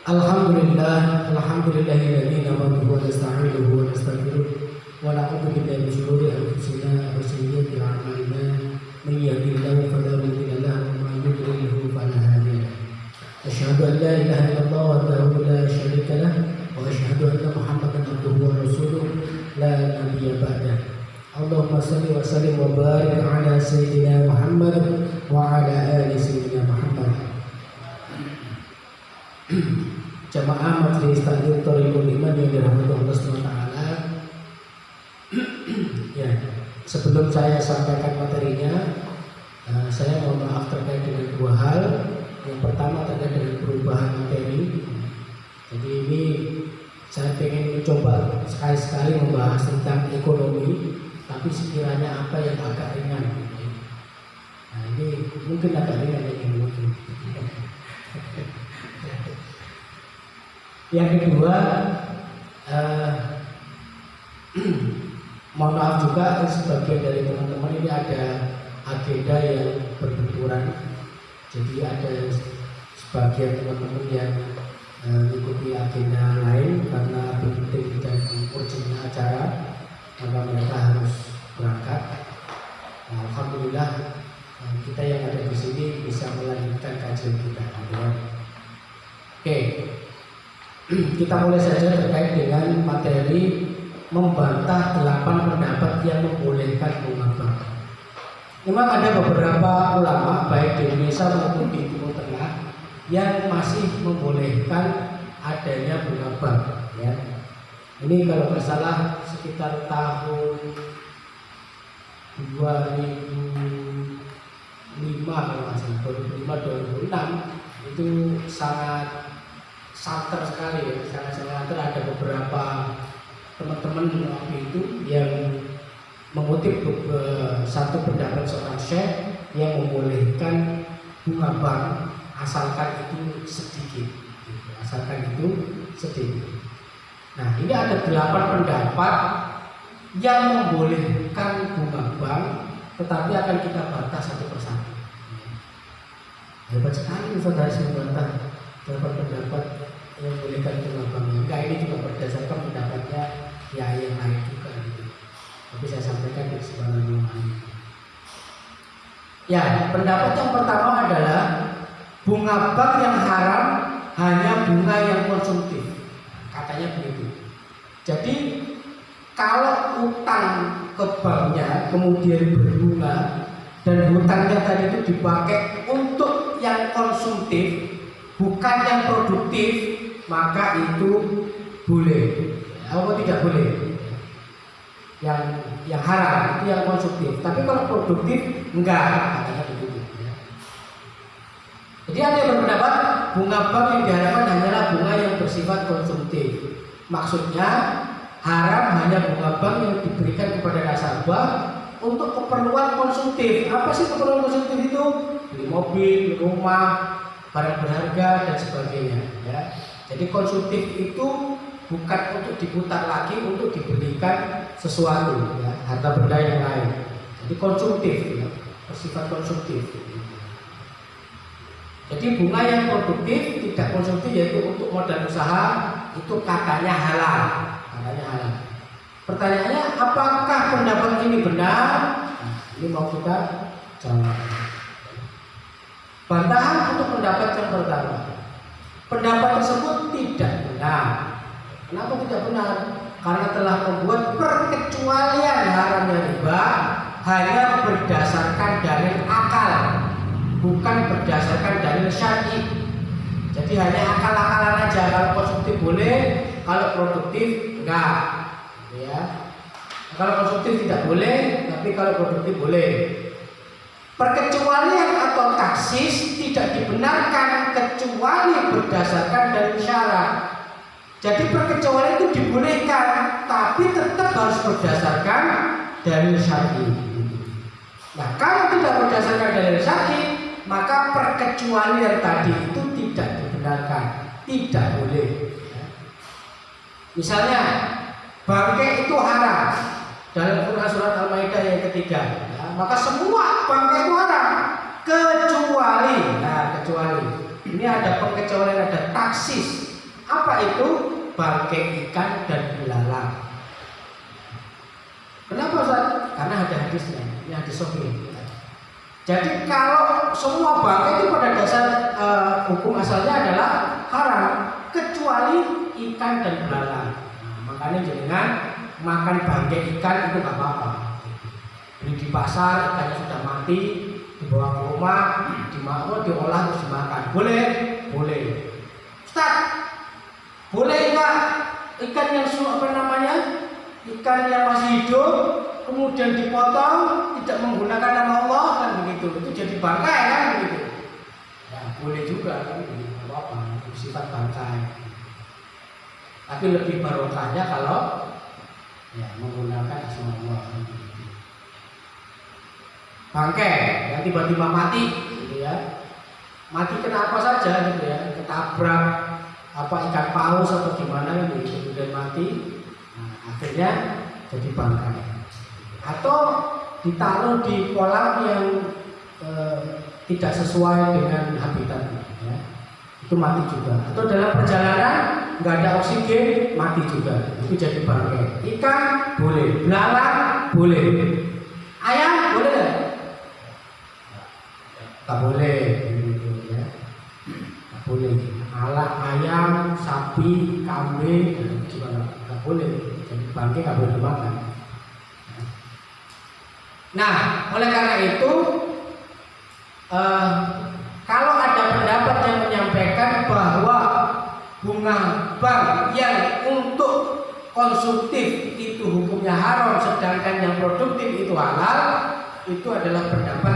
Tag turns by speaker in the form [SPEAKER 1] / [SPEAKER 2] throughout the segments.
[SPEAKER 1] Alhamdulillahilladzi nahmaduhu wa nasta'inuhu wa nastaghfiruh wa na'udzu billahi min shururi anfusina wa sayyiati a'malina man yahdihillahu fala mudilla lahu wa man yudlil fala hadiya lahu. Asyhadu an la ilaha illallah wahdahu la syarika lah wa asyhadu anna Muhammadan abduhu wa rasuluh la nabiyya ba'dah. Allahumma shalli wa sallim wa barik ala sayyidina Muhammad wa ala ali sayyidina Muhammad. Jamaah Majelis Taklim Thoriqul Iman yang dirahmati Allah SWT. Ya, sebelum saya sampaikan materinya, saya mohon maaf terkait dengan dua hal. Yang pertama terkait dengan perubahan materi. Jadi ini saya ingin mencoba sekali-sekali membahas tentang ekonomi, tapi sekiranya apa yang agak ringan. Nah, ini mungkin agak ringan ini mungkin. Yang kedua, mohon maaf juga sebagian dari teman-teman ini ada agenda yang berbenturan. Jadi ada sebagian teman-teman yang mengikuti agenda lain karena penting dan urgennya acara, maka mereka harus berangkat. Alhamdulillah kita yang ada di sini bisa melanjutkan kajian kita. Oke. Kita mulai saja terkait dengan materi membantah 8 pendapat yang membolehkan bunga bank. Memang ada beberapa ulama baik di Indonesia maupun di Timur Tengah yang masih membolehkan adanya bunga bank. Ya. Ini kalau nggak salah sekitar tahun 2005 kalau nggak salah 2005-2006 itu sangat santer sekali ya, sangat santer. Ada beberapa teman-teman waktu itu yang mengutip satu pendapat seorang syekh yang membolehkan bunga bank asalkan itu sedikit, asalkan itu sedikit. Nah, ini ada 8 pendapat yang membolehkan bunga bank, tetapi akan kita bantah satu persatu. Hebat sekali saudara membantah 8 pendapat yang membolehkan bunga bank. Enggak, ini juga berdasarkan pendapatnya yang lain juga gitu. Tapi saya sampaikan di kesempatan ini. Ya, pendapat yang pertama adalah bunga bank yang haram hanya bunga yang konsumtif. Katanya begitu. Jadi kalau utang ke banknya kemudian berbunga dan hutangnya tadi itu dipakai untuk yang konsumtif, bukan yang produktif, maka itu boleh. Apa tidak boleh? Yang haram itu yang konsumtif. Tapi kalau produktif enggak, katanya begitu. Jadi ada yang berpendapat bunga bank yang diharapkan hanyalah bunga yang bersifat konsumtif. Maksudnya haram hanya bunga bank yang diberikan kepada nasabah untuk keperluan konsumtif. Apa sih keperluan konsumtif itu? Beli mobil, rumah, barang berharga dan sebagainya. Ya. Jadi konsumtif itu bukan untuk diputar lagi untuk dibelikan sesuatu, ya, harta benda yang lain. Jadi konsumtif, ya, bersifat konsumtif. Jadi bunga yang produktif tidak konsumtif yaitu untuk modal usaha itu katanya halal, katanya halal. Pertanyaannya, apakah pendapat ini benar? Nah, ini mau kita jawab. Bantahan untuk pendapat yang pertama. Pendapat tersebut tidak benar. Kenapa tidak benar? Karena telah membuat perkecualian haramnya riba hanya berdasarkan dalil akal, bukan berdasarkan dalil syar'i. Jadi hanya akal-akalan aja. Kalau konsumtif boleh, kalau produktif enggak. Ya. Kalau konsumtif tidak boleh, tapi kalau produktif boleh. Perkecualian atau taksis tidak dibenarkan kecuali berdasarkan dalil syarak. Jadi perkecualian itu dibolehkan, tapi tetap harus berdasarkan dalil syar'i. Nah, kalau tidak berdasarkan dalil syar'i, maka perkecualian tadi itu tidak dibenarkan, tidak boleh. Misalnya, bangkai itu haram dalam Quran surat Al-Maidah yang ketiga. Maka semua bangkai itu haram kecuali Ini ada pengecualian, ada taksis. Apa itu? Bangkai ikan dan belalang. Kenapa Ustaz? Karena ada hadisnya, ini hadis sahih. Jadi kalau semua bangkai itu pada dasar hukum asalnya adalah haram, kecuali ikan dan belalang. Nah, makanya jangan makan bangkai ikan itu nggak apa-apa. Beli di pasar, ikannya sudah mati, dibawa ke rumah, dimakan, diolah terus dimakan. Boleh? Boleh. Ustaz, boleh nggak ikan yang ikan yang masih hidup kemudian dipotong tidak menggunakan nama Allah kan begitu, itu jadi bangkai kan begitu? Ya boleh juga kan begitu, apa sifat bangkai. Tapi lebih barokahnya kalau ya menggunakan asma Allah. Bangkai yang tiba-tiba mati, gitu ya. Mati kena apa saja gitu ya, ketabrak apa ikan paus atau gimana gitu, kemudian mati, nah, akhirnya jadi bangkai. Atau ditaruh di kolam yang tidak sesuai dengan habitatnya, ya. Itu mati juga. Atau dalam perjalanan nggak ada oksigen, mati juga. Itu jadi bangkai. Ikan boleh, belalang boleh, ayam boleh nggak? Tak boleh, gitu ya. Tak boleh. Alat ayam, sapi, kambing, gimana? Tak boleh. Jadi bangkai nggak boleh dimakan. Nah, oleh karena itu, kalau ada pendapat yang menyampaikan bahwa bunga bank yang untuk konsumtif itu hukumnya haram, sedangkan yang produktif itu halal, itu adalah pendapat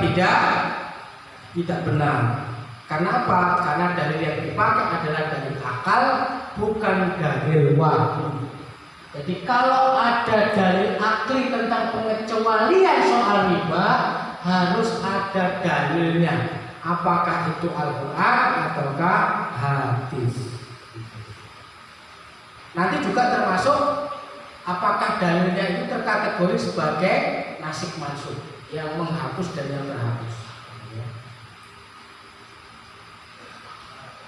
[SPEAKER 1] tidak benar. Karena apa? Karena dalil yang dipakai adalah dalil akal, bukan dalil wahyu. Jadi kalau ada dalil akli tentang pengecualian soal riba, harus ada dalilnya. Apakah itu Al-Quran ataukah hadis? Nanti juga termasuk apakah dalilnya itu terkategori sebagai nasikh mansukh, yang menghapus dan yang terhapus.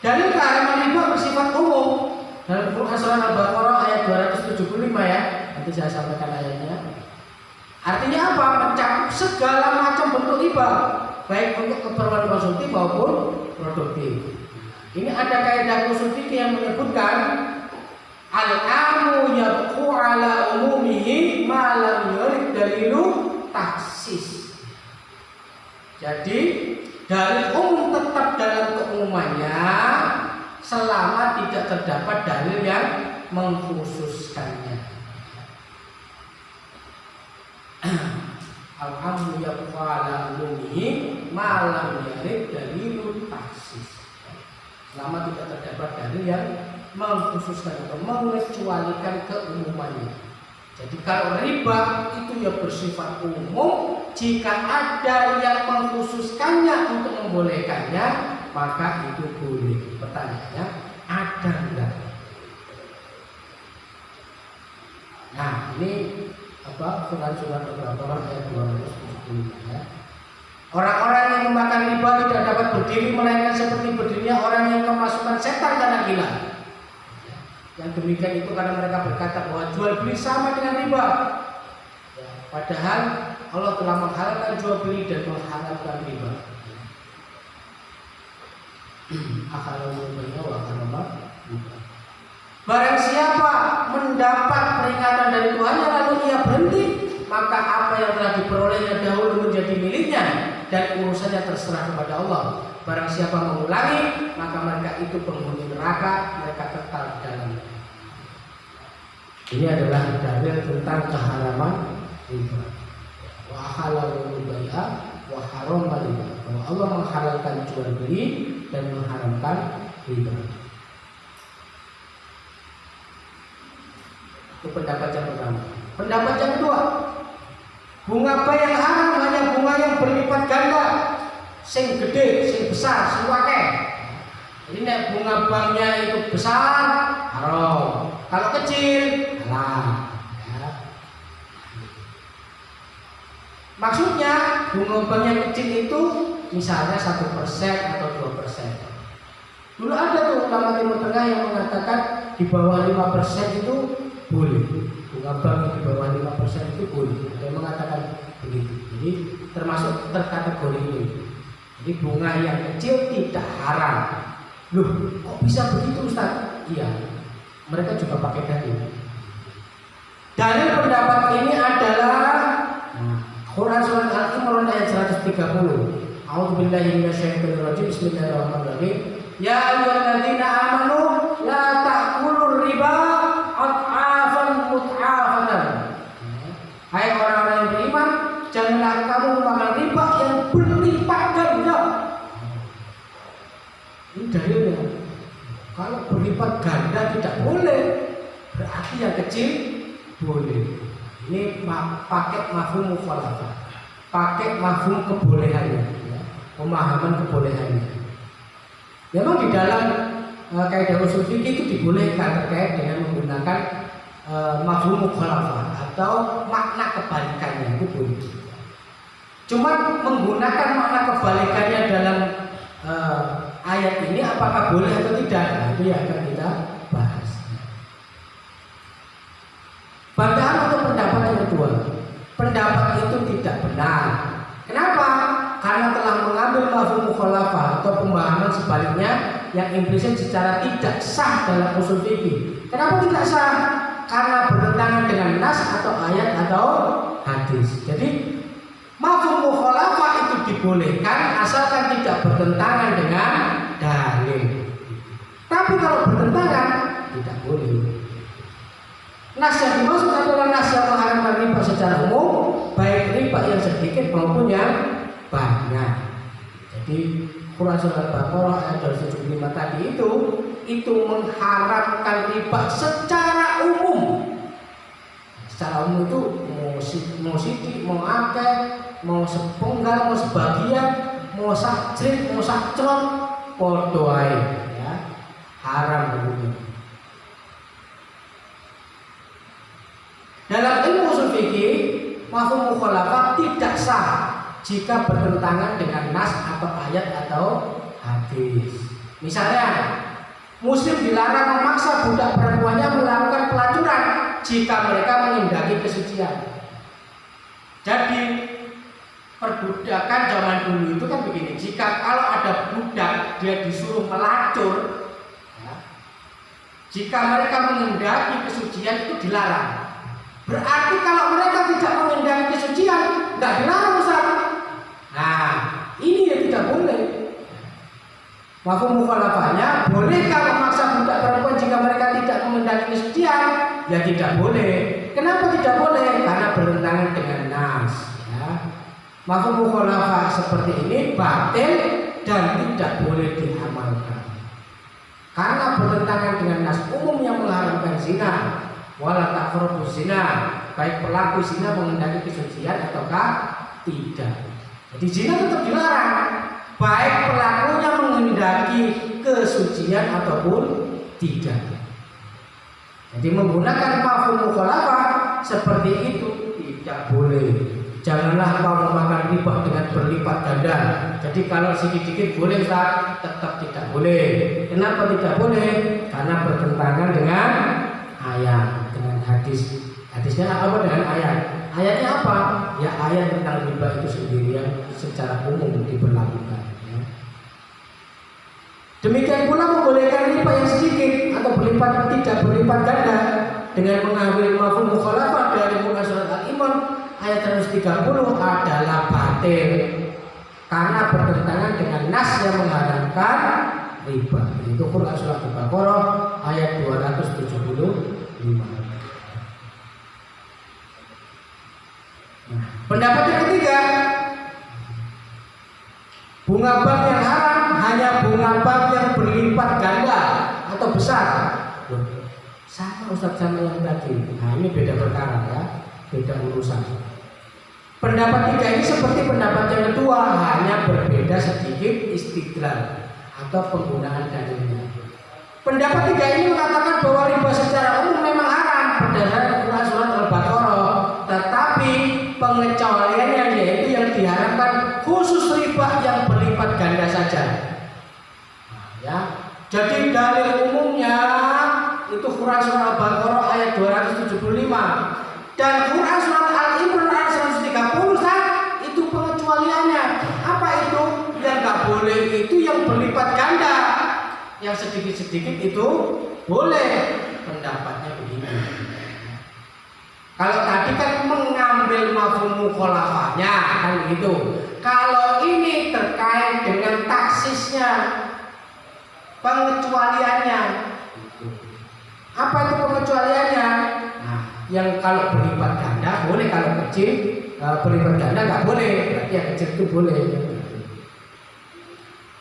[SPEAKER 1] Dalil keharaman riba bersifat umum. Dalam Quran surah Al-Baqarah ayat 275 ya. Nanti saya sampaikan ayatnya. Artinya apa? Mencakup segala macam bentuk riba, baik untuk keperluan konsumtif maupun produktif. Ini ada kaidah ushul fikih yang menyebutkan al-amu yabqu ala umumihi ma lam yurid dalilu taksis. Jadi dalil umum tetap dalam keumumannya selama tidak terdapat dalil yang mengkhususkannya. Al-amru yabqa ala umumihi ma lam yurid dalilu taksis. Selama tidak terdapat dalil yang mengkhususkan atau mengecualikan keumumannya. Jadi kalau riba itu ya bersifat umum, jika ada yang mengkhususkannya untuk membolehkannya, maka itu boleh. Pertanyaannya, ada enggak? Nah, ini Quran surah Al-Baqarah ayat 275 ya. Orang-orang yang memakan riba tidak dapat berdiri melainkan seperti berdirinya orang yang kemasukan setan karena gila. Yang demikian itu karena mereka berkata bahwa jual beli sama dengan riba. Ya, padahal Allah telah menghalalkan jual beli dan menghalalkan riba. Barang siapa mendapat peringatan dari Tuhannya lalu ia berhenti, maka apa yang telah diperolehnya dahulu menjadi miliknya dan urusannya terserah kepada Allah. Barang siapa mengulangi, maka mereka itu penghuni neraka, mereka kekal di dalamnya. Ini adalah dalil tentang keharaman riba. Wa halalul bai'a wa harama riba. Bahwa Allah menghalalkan jual beli dan mengharamkan riba. Itu pendapat yang pertama. Pendapat yang kedua, bunga bank yang haram hanya bunga yang berlipat ganda, sing gede, sing besar, sing akeh. Jadi nek bunga banknya itu besar, haram. Kalau kecil, halal. Ya. Maksudnya bunga bank yang kecil itu misalnya 1% atau 2%. Dulu ada tuh ulama Timur Tengah yang mengatakan di bawah 5% itu boleh. Bunga bank di bawah 5% itu boleh. Ada yang mengatakan begitu. Jadi termasuk terkategori ini. Jadi bunga yang kecil tidak haram. Loh, kok bisa begitu Ustaz? Iya, mereka juga pakai dalil. Dalil pendapat ini adalah Quran surat Al-Imran ayat 130. A'udzubillahi minasyaitonir rajim. Bismillahirrahmanirrahim. Ya ayyuhalladzina amanu la ta'kulur riba ad'afan mud'afatan. Hai orang-orang yang beriman, janganlah kamu makan riba yang berlipat ganda. Ini dalilnya. Kalau berlipat ganda tidak boleh, berarti yang kecil boleh. Ini pakai mafhum mukhalafah, pakai mafhum kebolehannya, ya. Pemahaman kebolehannya. Memang di dalam kaidah usul fikih itu dibolehkan terkait dengan menggunakan mafhum mukhalafah atau makna kebalikannya itu boleh. Cuma menggunakan makna kebalikannya dalam ayat ini apakah boleh atau tidak? Nah, itu yang akan kita bahas. Bantahan atau pendapat yang kedua, pendapat itu tidak benar. Kenapa? Karena telah mengambil mafhum mukhalafah atau pemahaman sebaliknya yang implisit secara tidak sah dalam usul fikih. Kenapa tidak sah? Karena bertentangan dengan nas atau ayat atau hadis. Jadi mafhum mukhalafah itu dibolehkan asalkan tidak bertentangan dengan dalil. Tapi kalau bertentangan tidak boleh. Nas yang dimaksud adalah nas yang mengharamkan riba secara umum, baik riba yang sedikit maupun yang banyak. Jadi Quran surat Al-Baqarah ayat 275 tadi itu mengharamkan riba secara umum. Secara umum itu mau sidik, mau akeh, mau sepenggal, mau sebagian, mau sakjrit, mau sakcron, podo ae, ya. Haram hukumnya. Dalam ilmu usul fikih, mafhum mukhalafah tidak sah jika bertentangan dengan nas atau ayat atau hadis. Misalnya, muslim dilarang memaksa budak perempuannya melakukan pelacuran jika mereka menghendaki kesucian. Jadi perbudakan zaman dulu itu kan begini, jika kalau ada budak dia disuruh melacur, ya, jika mereka menghendaki kesucian itu dilarang. Berarti kalau mereka tidak menghendaki kesucian, nggak dilarang Ustaz. Nah, ini yang tidak boleh. Mafhum mukhalafahnya, bolehkah memaksa budak perempuan jika mereka tidak menghendaki kesucian? Ya tidak boleh. Kenapa tidak boleh? Karena bertentangan dengan nas. Ya. Mafhum mukhalafah seperti ini batil dan tidak boleh diamalkan. Karena bertentangan dengan nas umum yang mengharamkan zina. Wala taqrabuz zina, baik pelaku zina menghendaki kesucian ataukah tidak. Jadi zina tetap dilarang, baik pelakunya menghendaki kesucian ataupun tidak. Jadi menggunakan mafhum mukhalafah seperti itu tidak boleh. Janganlah kau memakan riba dengan berlipat ganda. Jadi kalau sedikit-sedikit boleh Ustaz, tetap tidak boleh. Kenapa tidak boleh? Karena bertentangan dengan ayat, dengan hadis. Hadisnya apa dengan ayat? Ayatnya apa? Ya ayat tentang riba itu sendiri yang secara umum diberlakukan. Ya. Demikian pula membolehkan riba yang sedikit atau berlipat tidak berlipat ganda dengan mengambil mafhum mukhalafah dari Quran surat Al-Imran ayat 130 adalah batil karena bertentangan dengan nas yang mengharamkan riba. Itu Quran surat Al-Baqarah ayat 275. Pendapat yang ketiga, bunga bank yang haram hanya bunga bank yang berlipat ganda atau besar. Sama Ustaz sama yang tadi. Nah ini beda perkara ya, beda urusan. Pendapat tiga ini seperti pendapat yang kedua, hanya berbeda sedikit istidlal atau penggunaan dalilnya. Pendapat tiga ini mengatakan bahwa riba secara umum memang haram berdasarkan Quran surat Al-Baqarah, tetapi pengecualiannya yaitu yang diharapkan khusus riba yang berlipat ganda saja. Nah, ya, Jadi dalil umumnya itu Quran surah Al-Baqarah ayat 275 dan Quran surat Al-Imran ayat 130 itu pengecualiannya. Apa itu? Yang nggak boleh itu yang berlipat ganda, yang sedikit-sedikit itu boleh. Pendapatnya begini. Kalau tadi kan mengambil mafhum mukhalafahnya kan begitu. Kalau ini terkait dengan taksisnya, pengecualiannya. Apa itu pengecualiannya? Nah, yang kalau berlipat ganda boleh, kalau kecil berlipat ganda nggak boleh. Berarti yang kecil itu boleh.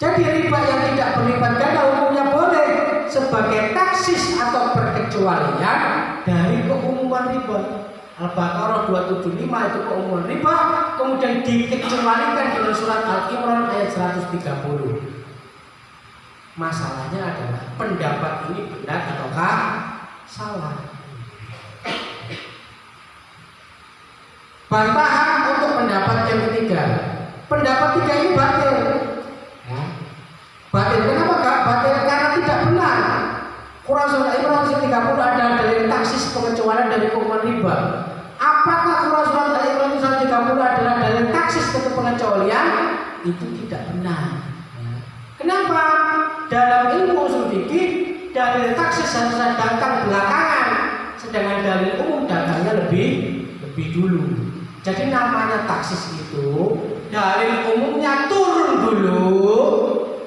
[SPEAKER 1] Jadi riba yang tidak berlipat ganda umumnya boleh sebagai taksis atau perkecualian dari keumuman riba. Al-Baqarah 275 itu keumuman riba, kemudian dikecualikan dengan surat Al-Imran ayat 130. Masalahnya adalah pendapat ini benar ataukah salah. Bantahan untuk pendapat yang ketiga. Pendapat tiga ini batil. Batil kenapa kak? Batil karena tidak benar. Quran surah Al-Imran 30 adalah dalil taksis pengecualian dari keumuman riba. Apakah Quran surah Al-Imran 30 adalah dalil taksis untuk pengecualian? Itu tidak benar. Kenapa? Dalam ilmu usul fikih dalil taksis harus datang belakangan, sedangkan dalil umum datangnya lebih dulu. Jadi namanya taksis itu dalil umumnya turun dulu,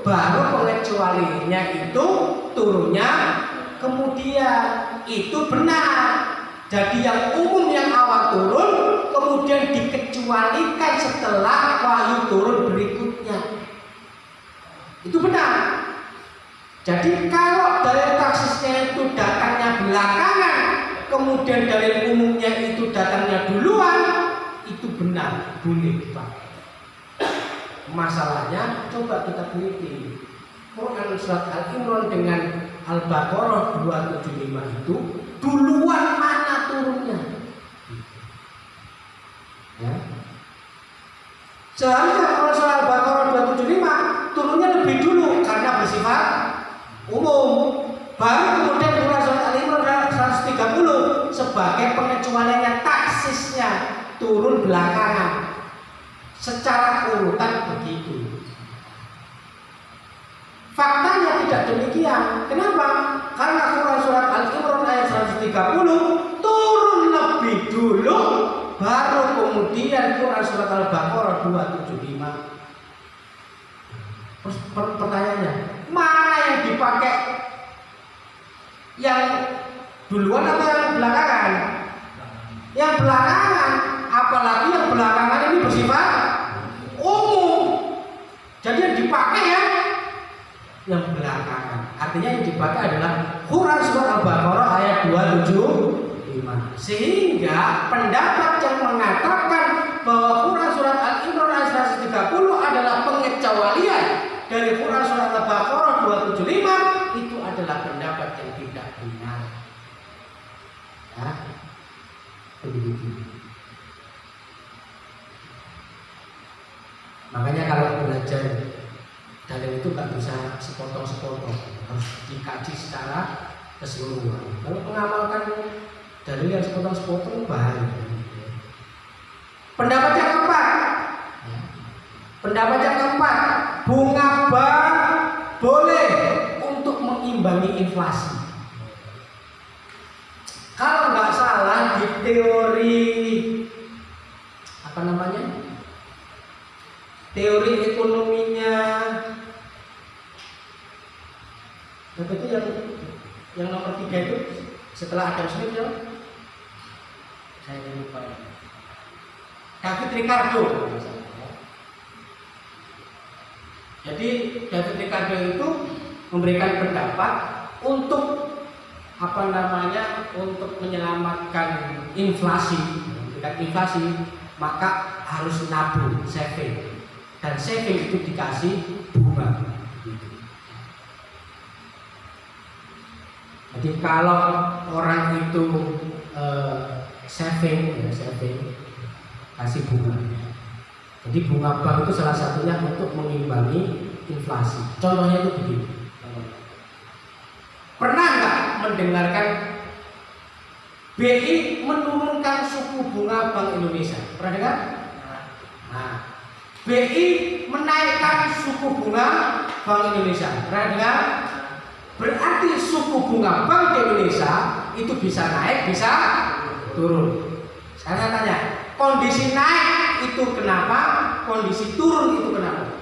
[SPEAKER 1] baru pengecualiannya itu turunnya kemudian. Itu benar. Jadi yang umum yang awal turun kemudian dikecualikan setelah wahyu turun berikutnya. Itu benar. Jadi kalau dalil taksisnya itu datangnya belakangan, kemudian dalil umumnya itu datangnya duluan, itu benar, boleh dipakai. Masalahnya coba kita teliti. Quran surat Al-Imran dengan Al-Baqarah 275 itu duluan mana turunnya? Ya. Seharusnya Quran surat Al-Baqarah 275 turunnya lebih dulu karena bersifat umum. Baru kemudian Quran surat Al-Imran 130 sebagai pengecualiannya taksisnya turun belakangan. Secara urutan begitu. Faktanya tidak demikian. Kenapa? Karena Quran surat Al-Imran ayat 130 turun lebih dulu, baru kemudian Quran surat Al-Baqarah 275. Pertanyaannya, mana yang dipakai? Yang duluan atau yang belakangan? Yang belakangan, apalagi yang belakangan ini bersifat umum. Jadi yang dipakai ya yang belakangan. Artinya yang dipakai adalah Quran surat Al-Baqarah ayat 275. Sehingga pendapat yang mengatakan bahwa Quran surat Al-Imran ayat 130 adalah pengecualian dari Quran surat Al-Baqarah 275 itu adalah pendapat yang tidak benar. Ya. Begitu. Makanya kalau belajar dalil itu nggak bisa sepotong-sepotong, harus dikaji secara keseluruhan. Kalau mengamalkan dalil yang sepotong-sepotong bahaya. Pendapat yang keempat, bunga bank boleh untuk mengimbangi inflasi. Kalau nggak salah di teori teori ekonominya itu yang nomor 3 itu setelah Adam Smith ya, saya lupa ya. David Ricardo. Jadi David Ricardo itu memberikan pendapat untuk untuk menyelamatkan inflasi, maka harus nabung, saving. Dan saving itu dikasih bunga. Jadi kalau orang itu saving kasih bunga. Jadi bunga bank itu salah satunya untuk mengimbangi inflasi. Contohnya itu begini. mendengarkan BI menurunkan suku bunga Bank Indonesia? Pernah dengar? Nah, BI menaikkan suku bunga Bank Indonesia. Pernah dengar? Berarti suku bunga Bank Indonesia itu bisa naik, bisa turun. Sekarang saya tanya, kondisi naik itu kenapa? Kondisi turun itu kenapa?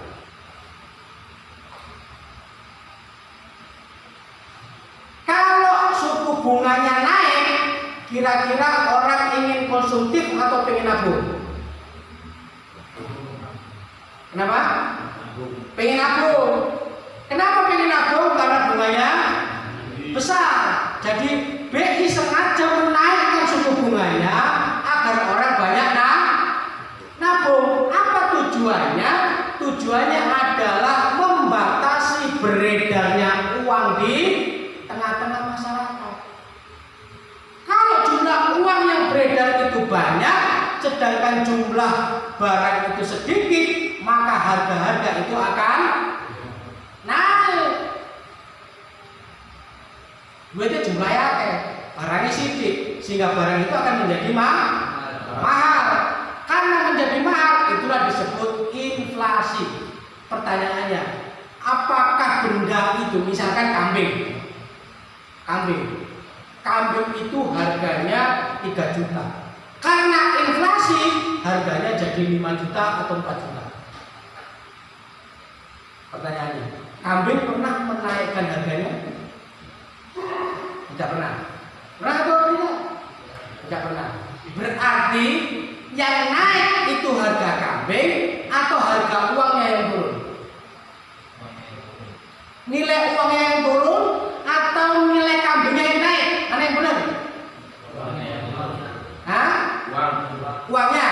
[SPEAKER 1] Kalau suku bunganya naik, kira-kira orang ingin konsumtif atau pengen nabung? Kenapa? Pengen nabung. Kenapa pengen nabung? Karena bunganya besar. Jadi BI sengaja menaikkan suku bunganya agar orang banyak nabung. Apa tujuannya? Tujuannya adalah membatasi beredarnya uang di tengah-tengah masyarakat. Kalau jumlah uang yang beredar itu banyak, sedangkan jumlah barang itu sedikit, maka harga-harga itu akan naik. Duitnya jumlahnya akeh, barangnya sedikit, sehingga barang itu akan menjadi mahal. Karena menjadi mahal, itulah disebut inflasi. Pertanyaannya, apakah benda itu, misalkan kambing itu harganya 3 juta. Karena inflasi, harganya jadi 5 juta atau 4 juta. Pertanyaannya, kambing pernah menaikkan harganya? Tidak pernah. Pernah atau tidak? Tidak pernah. Berarti yang naik itu harga kambing atau harga uangnya yang turun? Nilai uangnya yang turun atau nilai kambingnya yang naik? Mana yang benar? Hah? Uangnya?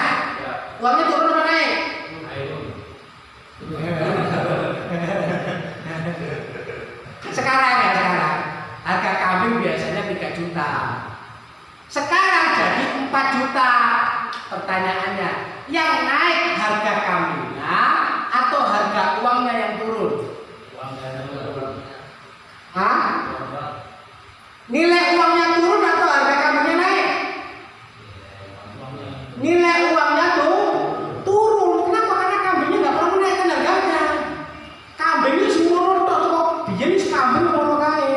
[SPEAKER 1] Uangnya turun atau naik? Sekarang harga kambing biasanya 3 juta. Sekarang jadi 4 juta. Pertanyaannya, yang naik harga kambingnya atau harga uangnya yang turun? Hah? Nilai uangnya turun atau harga kambingnya naik? Nilai uangnya tuh turun. Kenapa? Karena kambingnya nggak pernah menaikkan harganya. Kambingnya semua rontok kok. Biar kambing mau kae.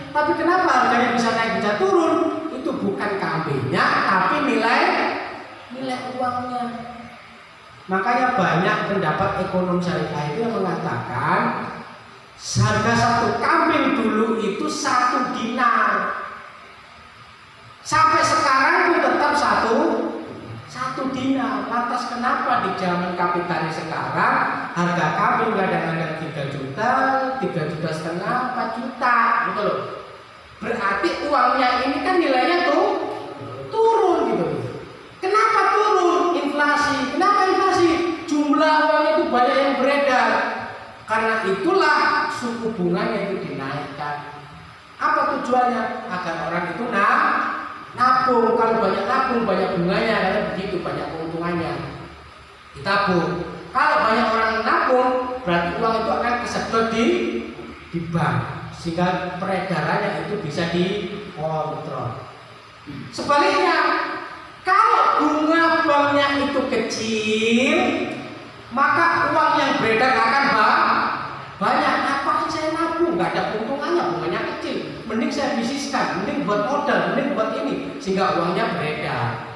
[SPEAKER 1] Tapi kenapa harganya bisa naik bisa turun? Itu bukan kambingnya, tapi nilai uangnya. Makanya banyak pendapat ekonom syariah itu yang mengatakan harga satu kambing dulu itu 1 dinar. Sampai sekarang pun tetap satu dinar. Lantas kenapa di zaman kapitalis sekarang harga kambing kadang-kadang 3 juta, 3 juta setengah, 4 juta, gitu loh. Berarti uangnya ini kan nilainya tuh turun gitu. Kenapa turun? Inflasi. Kenapa inflasi? Jumlah uang itu banyak yang beredar. Karena itulah suku bunganya itu dinaikkan. Apa tujuannya? Agar orang itu nabung. Kalau banyak nabung, banyak bunganya, karena begitu banyak keuntungannya. Ditabung. Kalau banyak orang nabung, berarti uang itu akan kesedot di bank, sehingga peredarannya itu bisa dikontrol. Sebaliknya, kalau bunga banknya itu kecil, maka uang yang beredar akan banyak. Apa saya nabung? Nggak ada keuntungannya, bunganya kecil. Mending saya bisniskan, mending buat modal, mending buat ini, sehingga uangnya beredar.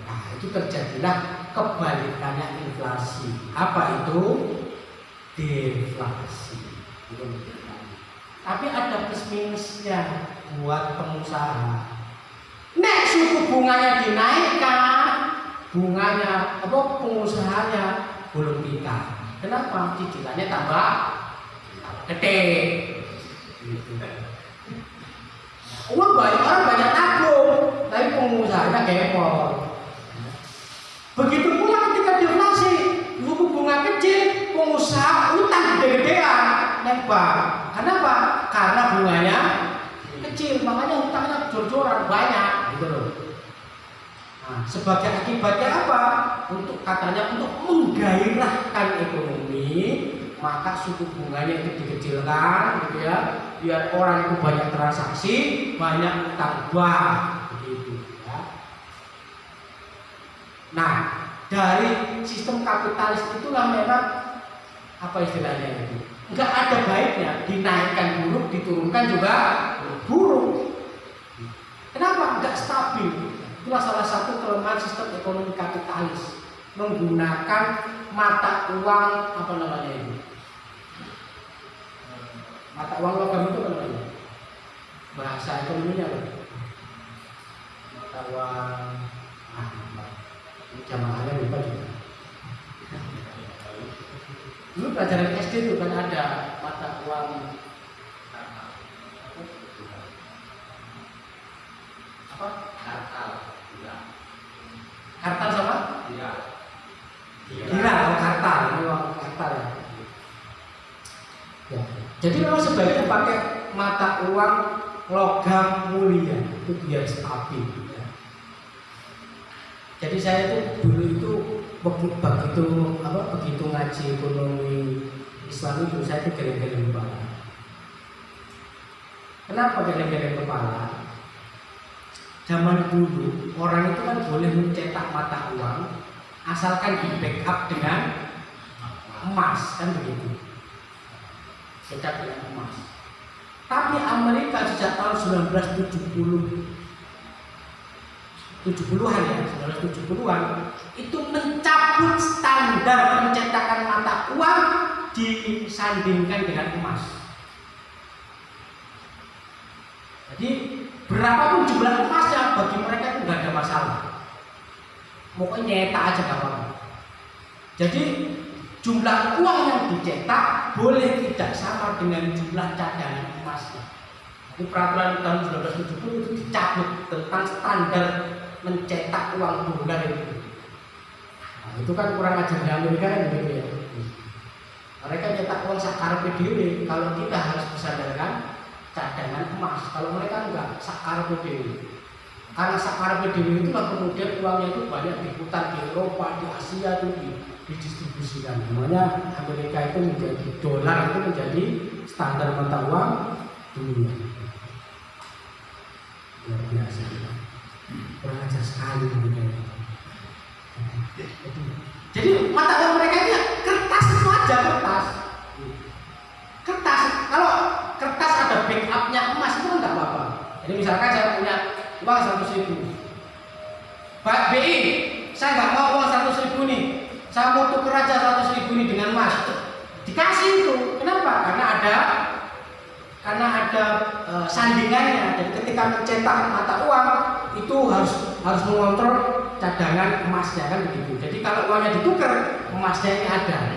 [SPEAKER 1] Nah, itu terjadilah kebalikannya inflasi. Apa itu? Deflasi. Tapi ada plus minusnya buat pengusaha. Nek suku bunganya dinaikkan, bunganya pengusahanya belum nikah. Kenapa? Cicilannya tambah gede. Uang banyak, orang banyak nabung, tapi pengusahanya gempol. Begitu pula ketika deflasi, suku bunga kecil, pengusaha utang gede-gedean, nembak. Kenapa? Karena bunganya kecil, makanya utangnya jor-joran banyak, gitu loh. Nah, sebagai akibatnya apa? Untuk katanya untuk menggairahkan ekonomi, maka suku bunganya itu dikecilkan, gitu ya, biar orang itu banyak transaksi, banyak utang bank, begitu ya. Nah, dari sistem kapitalis itulah memang apa istilahnya itu, nggak ada baiknya, dinaikkan buruk, diturunkan juga buruk. Kenapa? Nggak stabil. Itulah salah satu kelemahan sistem ekonomi kapitalis, menggunakan mata uang apa namanya itu, mata uang logam itu apa namanya, bahasa ekonominya apa? Mata uang jamaahnya lupa juga. Dulu pelajaran SD itu kan ada mata uang apa? Kartal sama? Kira kalau kartal, ini uang kartal ya. Ya. Jadi memang sebaiknya pakai mata uang logam mulia, itu biar stabil. Ya. Jadi saya itu dulu itu begitu ngaji ekonomi Islam itu saya itu geleng-geleng kepala. Kenapa geleng-geleng kepala? Zaman dulu orang itu kan boleh mencetak mata uang asalkan di backup dengan emas, kan begitu. Cetak dengan emas. Tapi Amerika sejak tahun 1970-an ya, 1970-an itu mencabut standar pencetakan mata uang disandingkan dengan emas. Jadi berapapun jumlah emasnya bagi mereka itu nggak ada masalah. Pokoknya nyetak aja nggak apa-apa. Jadi jumlah uang yang dicetak boleh tidak sama dengan jumlah cadangan emasnya. Jadi peraturan tahun 1970 itu dicabut tentang standar mencetak uang dolar itu. Nah, itu kan kurang ajar di Amerika kan begitu ya. Mereka cetak uang sakar PDW, kalau kita harus bersandarkan cadangan emas. Kalau mereka enggak, sakar PDW. Karena sakar PDW itulah kemudian uangnya itu banyak diputar di Eropa, di Asia itu didistribusikan. Namanya Amerika itu menjadi dolar itu menjadi standar mata uang dunia. Luar biasa. Kurang ajar sekali mereka. Jadi mata uang mereka itu ya kertas itu aja, kertas. Kertas. Kalau kertas ada backupnya emas itu kan nggak apa-apa. Jadi misalkan saya punya uang 100.000, Pak BI, saya nggak mau uang 100.000 nih, saya mau tuker aja 100.000 ini dengan emas, dikasih itu. Kenapa? Karena ada sandingannya. Jadi ketika mencetak mata uang itu harus mengontrol cadangan emasnya, kan begitu. Jadi kalau uangnya ditukar, emasnya ini ada.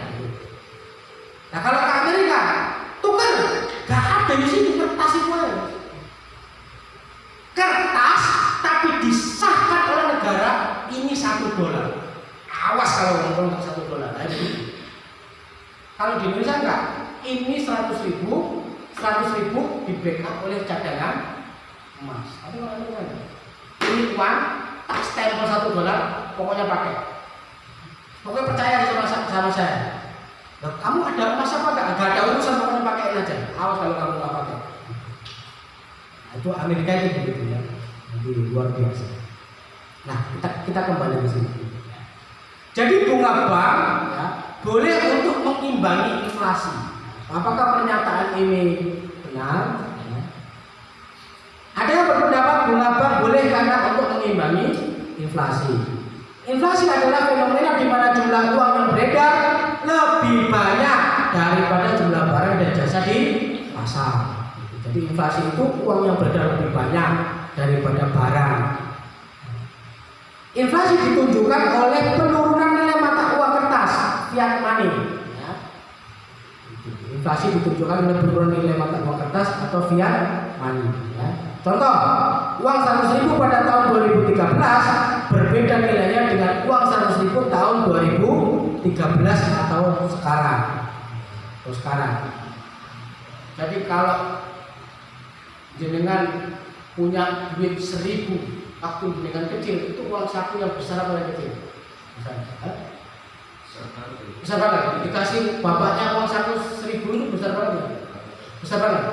[SPEAKER 1] Nah kalau ke Amerika tukar, gak ada di sini kertas itu aja. Kertas tapi disahkan oleh negara ini $1. Awas kalau ngomong $1. Kalau di Indonesia enggak, ini 100.000 di backup oleh cadangan emas. Tapi kalau ini uang tak stempel $1, pokoknya pakai. Pokoknya percaya sama saya. Nah, kamu ada emas apa enggak? Enggak ada urusan, pokoknya pakai aja. Awas kalau kamu enggak pakai. Nah, itu Amerika itu begitu ya. Jadi luar biasa. Nah, kita kembali ke sini. Jadi bunga bank ya, boleh untuk mengimbangi inflasi. Apakah pernyataan ini benar? Ya. Ada yang berpendapat bunga bank boleh karena untuk mengimbangi inflasi. Inflasi adalah fenomena di mana jumlah uang yang beredar lebih banyak daripada jumlah barang dan jasa di pasar. Jadi inflasi itu uang yang beredar lebih banyak daripada barang. Inflasi ditunjukkan oleh penurunan nilai mata uang kertas fiat money. Ya. Inflasi ditunjukkan oleh penurunan nilai mata uang kertas atau fiat money. Ya. Contoh, uang 100.000 pada tahun 2013 berbeda nilainya dengan uang 100.000 tahun 2013 atau sekarang. Jadi kalau jenengan punya duit 1.000 waktu jenengan kecil, itu uang saku yang besar apa yang kecil? Besar. Besar banget. Dikasih bapaknya uang 100.000 itu besar banget. Besar banget.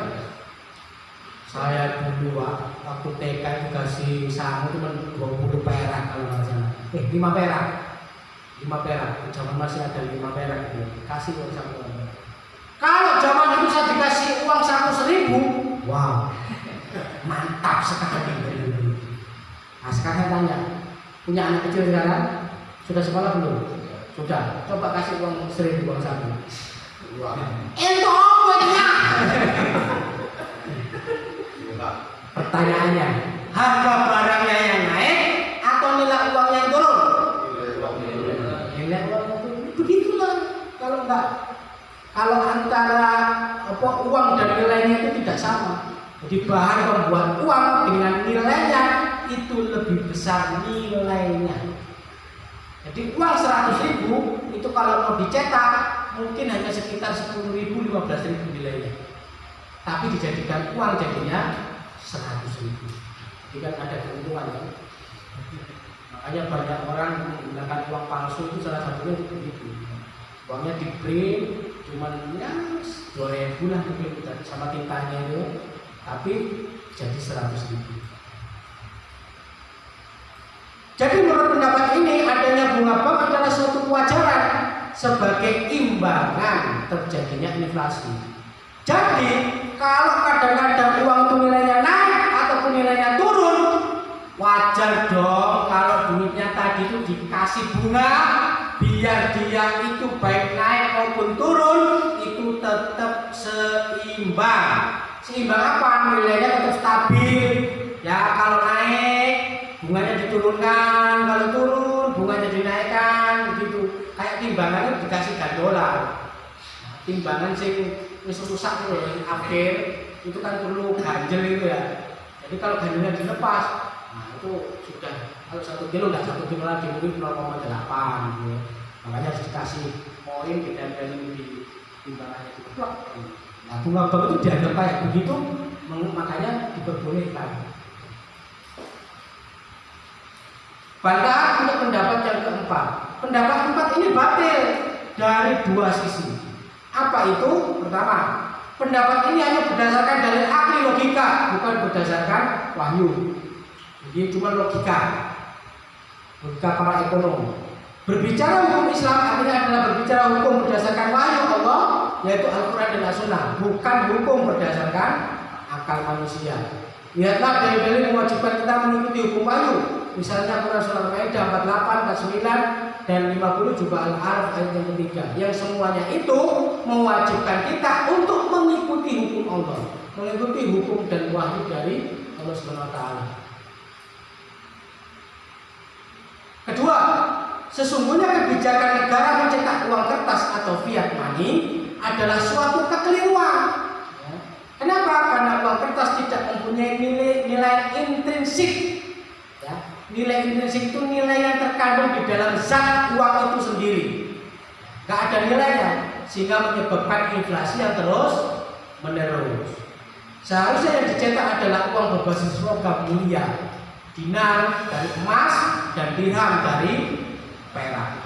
[SPEAKER 1] Saya dulu waktu TK dikasih sangu cuma 20 perak kalau nggak salah. 5 perak. 5 perak. Zaman masih ada 5 perak gitu. Kasih uang saku. Kalau zaman itu saya dikasih uang 100.000, wow, mantap sekali. Nah sekarang saya tanya, punya anak kecil sekarang? Sudah sekolah belum? Sudah. Coba kasih uang 1.000 uang saku. Wow. Itu apanya? Pertanyaannya, harga barangnya yang naik atau nilai uangnya yang turun? Nilai uangnya turun. Begitulah. Kalau antara uang dan nilainya itu tidak sama. Jadi bahan pembuat uang dengan nilainya itu lebih besar nilainya. Jadi uang 100.000 itu kalau mau dicetak mungkin hanya sekitar 10.000, 15.000 nilainya. Tapi dijadikan uang jadinya 100.000. Jadi kan ada keuntungan kan? Makanya banyak orang menggunakan uang palsu itu salah satunya begitu. Uangnya di print cuman ya 2.000 lah mungkin sama tintanya itu, tapi jadi 100.000. Jadi menurut pendapat ini adanya bunga bank adalah suatu kewajaran sebagai imbangan terjadinya inflasi. Jadi kalau kadang-kadang uang itu nilainya naik ataupun nilainya turun, wajar dong kalau duitnya tadi itu dikasih bunga biar dia itu baik naik maupun turun itu tetap seimbang. Seimbang apa? Nilainya tetap stabil. Ya kalau naik bunganya diturunkan, kalau turun bunganya dinaikkan, begitu. Kayak timbangan itu dikasih gandolan. Timbangan sing wis rusak itu loh, akhir itu kan perlu ganjel itu ya. Jadi kalau ganjelnya dilepas, nah itu sudah kalau 1 kilo nggak 1 kilo lagi mungkin 0,8 gitu. Makanya harus dikasih poin ditempelin di timbangannya itu. Nah bunga bank itu dianggap kayak begitu, makanya diperbolehkan. Bantahan untuk pendapat yang keempat. Pendapat keempat ini batil dari 2 sisi. Apa itu? Pertama, pendapat ini hanya berdasarkan dalil akli logika, bukan berdasarkan wahyu. Jadi cuma logika para ekonom. Berbicara hukum Islam artinya adalah berbicara hukum berdasarkan wahyu Allah, yaitu Al-Quran dan As-Sunnah, bukan hukum berdasarkan akal manusia. Lihatlah dalil-dalil mewajibkan kita mengikuti hukum wahyu. Misalnya Quran Surah Al-Maidah 48, 49 dan 50 juga Al-Araf ayat yang ketiga. Yang semuanya itu mewajibkan kita untuk mengikuti hukum Allah, mengikuti hukum dan wahyu dari Allah Subhanahu wa taala. Kedua, sesungguhnya kebijakan negara mencetak uang kertas atau fiat money adalah suatu kekeliruan. Kenapa? Karena uang kertas tidak mempunyai nilai intrinsik. Nilai intrinsik itu nilai yang terkandung di dalam zat uang itu sendiri. Gak ada nilainya, sehingga menyebabkan inflasi yang terus menerus. Seharusnya yang dicetak adalah uang berbasis logam mulia, dinar dari emas dan dirham dari perak,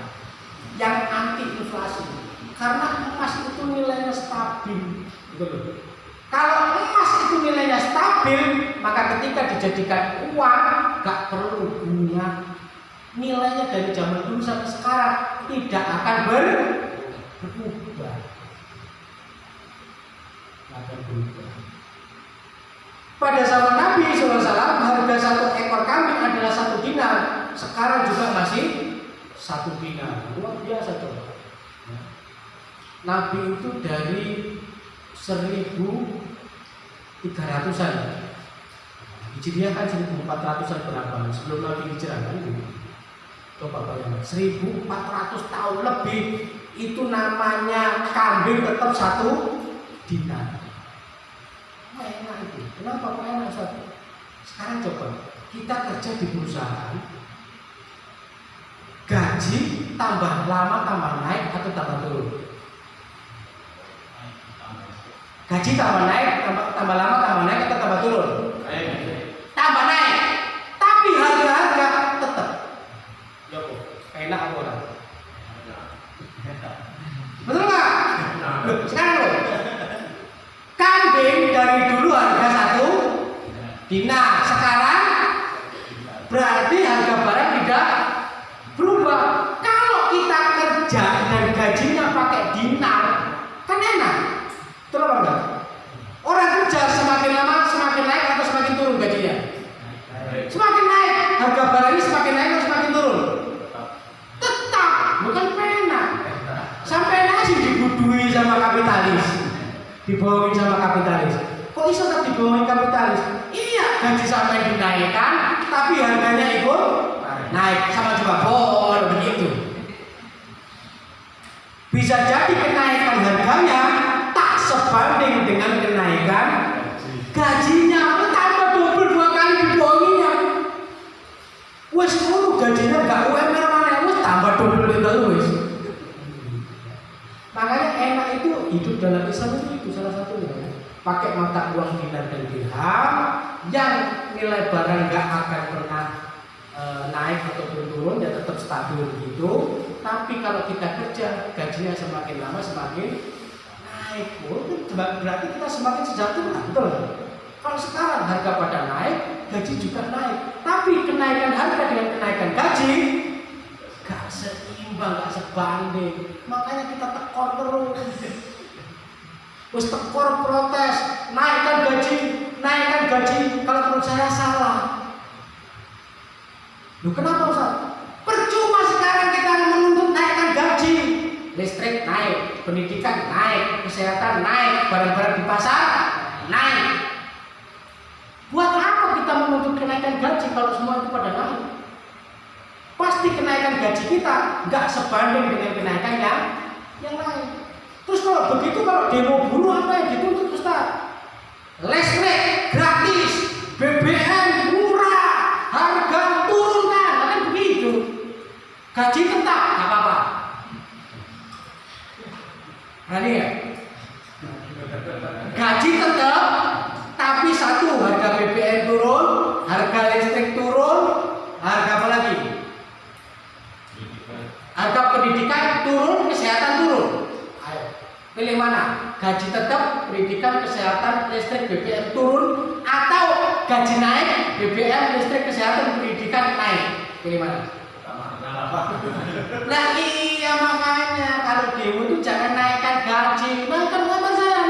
[SPEAKER 1] yang anti inflasi. Karena emas itu nilainya stabil, gitu loh. Kalau emas itu nilainya stabil, maka ketika dijadikan uang gak perlu bunga. Nilainya dari zaman dulu sampai sekarang tidak akan berubah. Pada zaman Nabi SAW, harga 1 ekor kambing adalah 1 dinar. Sekarang juga masih 1 dinar. Luar biasa coba. Nabi itu dari 1.300-an. Hijriah kan 1.400-an berapa? Sebelum Nabi hijrah kan itu. Coba bayangkan, 1.400 tahun lebih itu namanya kambing tetap 1 dinar. Enak itu. Kenapa kok enak satu? Sekarang coba kita kerja di perusahaan, gaji tambah lama tambah naik atau tambah turun? Gaji tambah naik, tambah lama tambah naik atau tambah turun? Tambah naik. Tapi harga-harga tetap. Ya kok, enak apa orang? Sekarang loh. Kambing dari dulu harga 1 dinar. Sekarang berarti harga barang tidak berubah. Kalau kita kerja dan gajinya pakai dinar, kan enak. Betul apa enggak? Orang kerja semakin lama semakin naik atau semakin turun gajinya? Semakin naik. Harga barangnya semakin naik atau semakin turun? Tetap, bukan pena. Sampai nasi dibudui sama kapitalis, dibohongin sama kapitalis. Kok bisa tak dibohongin kapitalis? Iya, gaji sampai dinaikkan, tapi harganya ikut naik, sama juga bohong begitu. Bisa jadi kenaikan harganya tak sebanding dengan kenaikan gajinya. Tambah double 2 kali dibohonginya. Wes ngono gajinya gak UMR mana, wes tambah double wes. Makanya enak itu hidup dalam Islam itu salah satunya. Pakai mata uang dinar dan dirham yang nilai barang gak akan pernah naik ataupun turun, ya tetap stabil begitu. Tapi kalau kita kerja, gajinya semakin lama semakin naik. Itu berarti kita semakin sejahtera, betul? Kalau sekarang harga pada naik, gaji juga naik. Tapi kenaikan harga dengan kenaikan gaji gak seimbang, gak sebanding. Makanya kita tekor terus. Terus tekor protes, naikkan gaji. Kalau menurut saya salah. Loh kenapa Ustaz? Percuma sekarang kita menuntut naikkan gaji. Listrik naik, pendidikan naik, kesehatan naik, barang-barang di pasar naik. Buat apa kita menuntut kenaikan gaji kalau semua itu pada naik? Pasti kenaikan gaji kita nggak sebanding dengan kenaikan yang lain. Terus kalau begitu, kalau demo buruh apa yang dituntut Ustaz? Listrik gratis, BBM murah, harga turunkan, kan begitu. Gaji tetap, nggak apa-apa. Berani ya? Gaji tetap, tapi satu, harga BBM turun, harga listrik turun, harga apa lagi? Harga pendidikan turun, kesehatan turun. Ayo, pilih mana? Gaji tetap, pendidikan, kesehatan, listrik, BBM turun, atau gaji naik, BBM, listrik, kesehatan, pendidikan naik. Pilih mana? Nah iya makanya kalau demo itu jangan naikkan gaji, naikkan apa saya?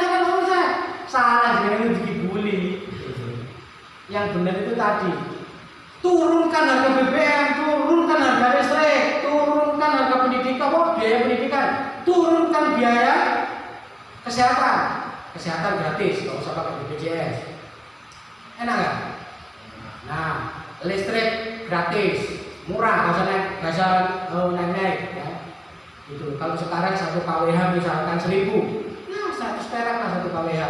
[SPEAKER 1] Salah jangan itu dibully. Yang benar itu tadi, turunkan harga BBM, turunkan harga listrik, turunkan harga pendidikan, biaya pendidikan, turunkan biaya kesehatan gratis, nggak usah pakai BPJS. Enak nggak? Nah, listrik gratis, murah, nggak usah naik ya. Gitu. Kalau sekarang 1 kWh misalkan 1.000, nah 100 perak lah 1 kWh.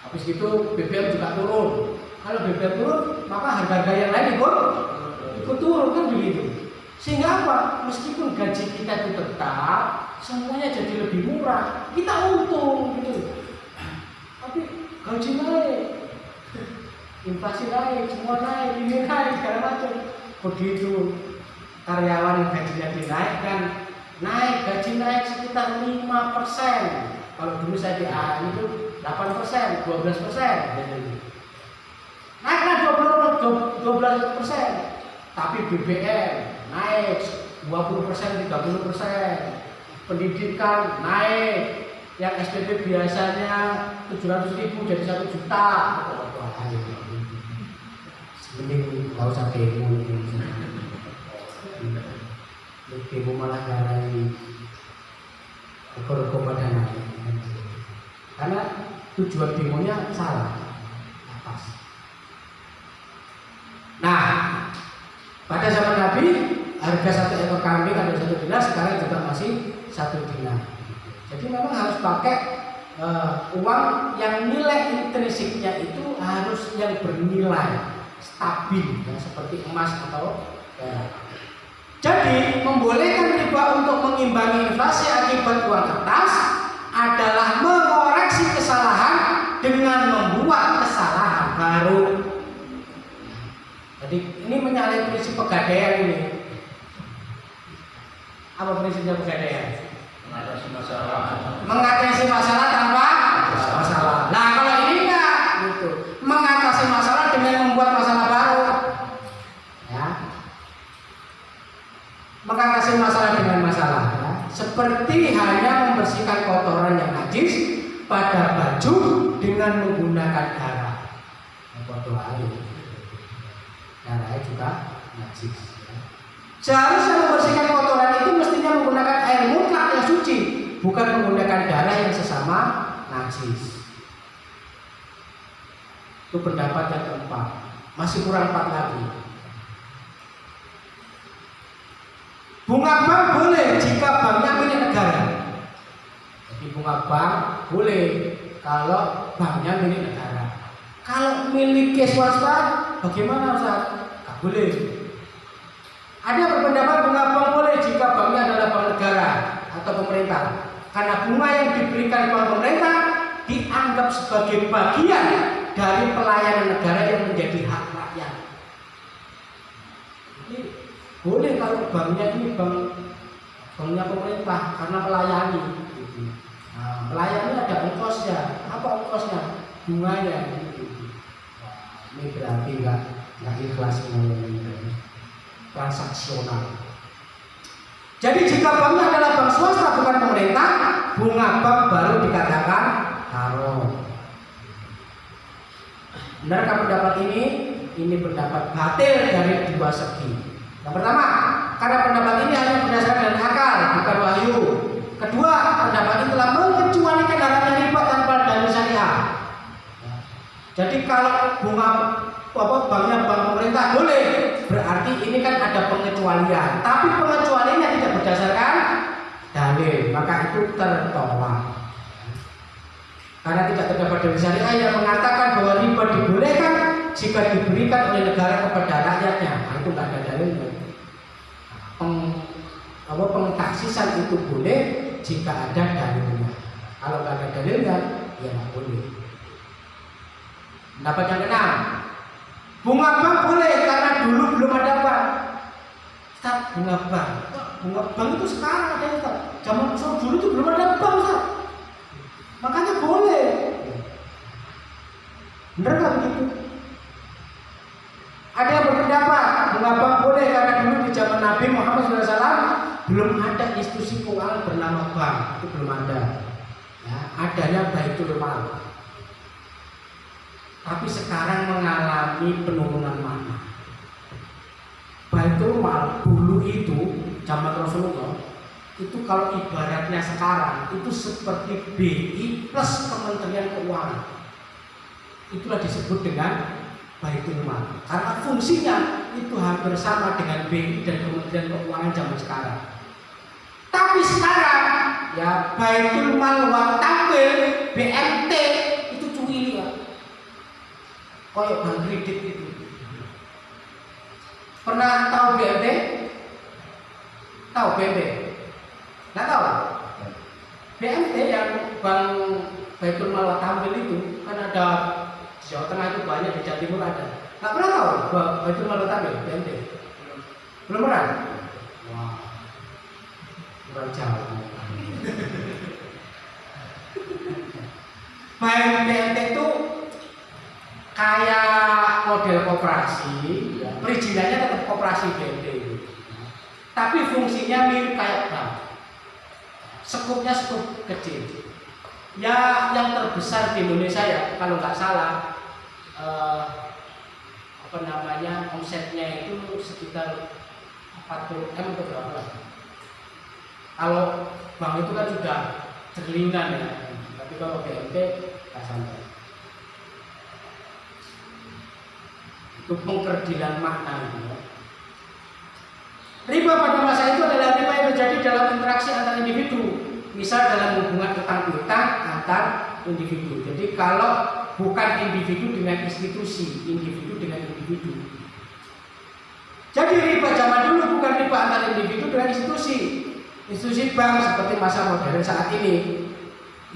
[SPEAKER 1] Habis itu BBM juga turun. Kalau BBM turun, maka harga-harga yang lain ikut turun kan begitu. Sehingga apa? Meskipun gaji kita itu tetap, semuanya jadi lebih murah, kita untung gitu. Tapi gaji naik, inflasi naik, semua naik, ini naik, segala macam. Begitu karyawan gajinya dinaikkan, gaji naik sekitar 5%. Kalau dulu saya di A itu 8%, 12%. Naiklah 12%. Tapi BBM naik 20%, 30%. Pendidikan naik, yang SPP biasanya 700.000 jadi 1 juta. Mending nggak usah demo. Demo malah garai ukur pada naik. Karena tujuan demonya salah. Nah, pada zaman Nabi harga 1 ekor kambing ada 1 dinar, sekarang juga masih 1 dinar. Jadi memang harus pakai uang yang nilai intrinsiknya itu harus yang bernilai stabil, ya, seperti emas atau perak. Jadi membolehkan riba untuk mengimbangi inflasi akibat uang kertas adalah mengoreksi kesalahan dengan membuat kesalahan baru. Jadi ini menyalahi prinsip pegadaian ini. Apa prinsipnya pegadaian?
[SPEAKER 2] mengatasi masalah tanpa masalah. Nah kalau ini enggak gitu, mengatasi masalah dengan membuat masalah baru, ya. Mengatasi masalah dengan masalah, ya. Seperti hanya membersihkan kotoran yang najis pada baju dengan menggunakan darah. Kotor air, darahnya juga najis. Ya. Seharusnya membersihkan kotoran itu mestinya menggunakan air mutlak yang suci, bukan menggunakan darah yang sesama najis. Itu pendapat yang keempat. Masih kurang 4 lagi. Bunga bank boleh jika banknya milik negara. Jadi bunga bank boleh kalau banknya milik negara. Kalau milik swasta bagaimana Ustaz? Tidak boleh. Ada berpendapat bunga bank boleh jika banknya adalah bank negara atau pemerintah. Karena bunga yang diberikan bank pemerintah dianggap sebagai bagian dari pelayanan negara yang menjadi hak rakyat. Jadi boleh kalau banknya ini banknya pemerintah karena melayani. Nah, melayani ada ongkosnya. Apa ongkosnya? Bunganya. Ini berarti nggak ikhlas transaksional. Jadi jika banknya adalah bank swasta bukan pemerintah, bunga bank baru dikatakan haram. Benarkah pendapat ini? Ini pendapat batil dari 2 segi. Yang pertama, karena pendapat ini hanya berdasarkan dari akal, bukan wahyu. Kedua, pendapat ini telah mengecualikan haramnya riba tanpa dalil syariah. Jadi kalau bunga banknya bank pemerintah boleh, berarti ini kan ada pengecualian. Tapi pengecualiannya tidak berdasarkan dalil, maka itu tertolak. Karena tidak terdapat dalil syariah yang mengatakan bahwa riba dibolehkan jika diberikan oleh negara kepada rakyatnya. Nah, itu tidak ada dalilnya. Pengtaksisan itu boleh jika ada dalilnya. Kalau tidak ada dalilnya, ya tidak boleh. Pendapat yang keenam, bunga bank boleh karena dulu belum ada bank. Ustaz, bunga bank itu sekarang ada Ustaz. Zaman dulu itu belum ada bank Ustaz. Makanya boleh. Benar nggak begitu? Ada yang berpendapat bunga bank boleh karena dulu di zaman Nabi Muhammad SAW belum ada institusi keuangan bernama bank, itu belum ada. Ya, adanya Baitul Mal. Tapi sekarang mengalami penurunan makna. Baitul Mal dulu itu zaman Rasulullah itu kalau ibaratnya sekarang itu seperti BI plus Kementerian Keuangan. Itulah disebut dengan Baitul Mal. Karena fungsinya itu hampir sama dengan BI dan Kementerian Keuangan zaman sekarang. Tapi sekarang ya Baitul Mal wa Tampil BMT itu cuili ya. Koyok bank kredit itu. Pernah tahu BMT? Tahu BMT? Nggak tahu? BMT yang bank Baitul Mal wa Tampil itu kan ada di Jawa Tengah itu banyak, di Jawa Timur ada. Nggak pernah tahu Baitul Mal wa Tampil BMT? Belum pernah? Wah, kurang jauh. BMT itu kayak model koperasi, ya. Perizinannya tetap koperasi BMT itu. Tapi fungsinya mirip kayak bank. Skupnya skup kecil. Ya yang terbesar di Indonesia ya kalau nggak salah omsetnya itu sekitar 40 M atau berapa. Kalau bank itu kan sudah triliunan ya. Tapi kalau BMT nggak sampai. Itu pengkerdilan makna itu ya. Riba pada masa itu adalah riba yang terjadi dalam interaksi antar individu, misal dalam hubungan utang piutang antar individu. Jadi kalau bukan individu dengan institusi, individu dengan individu. Jadi riba zaman dulu bukan riba antar individu dengan institusi bank seperti masa modern saat ini.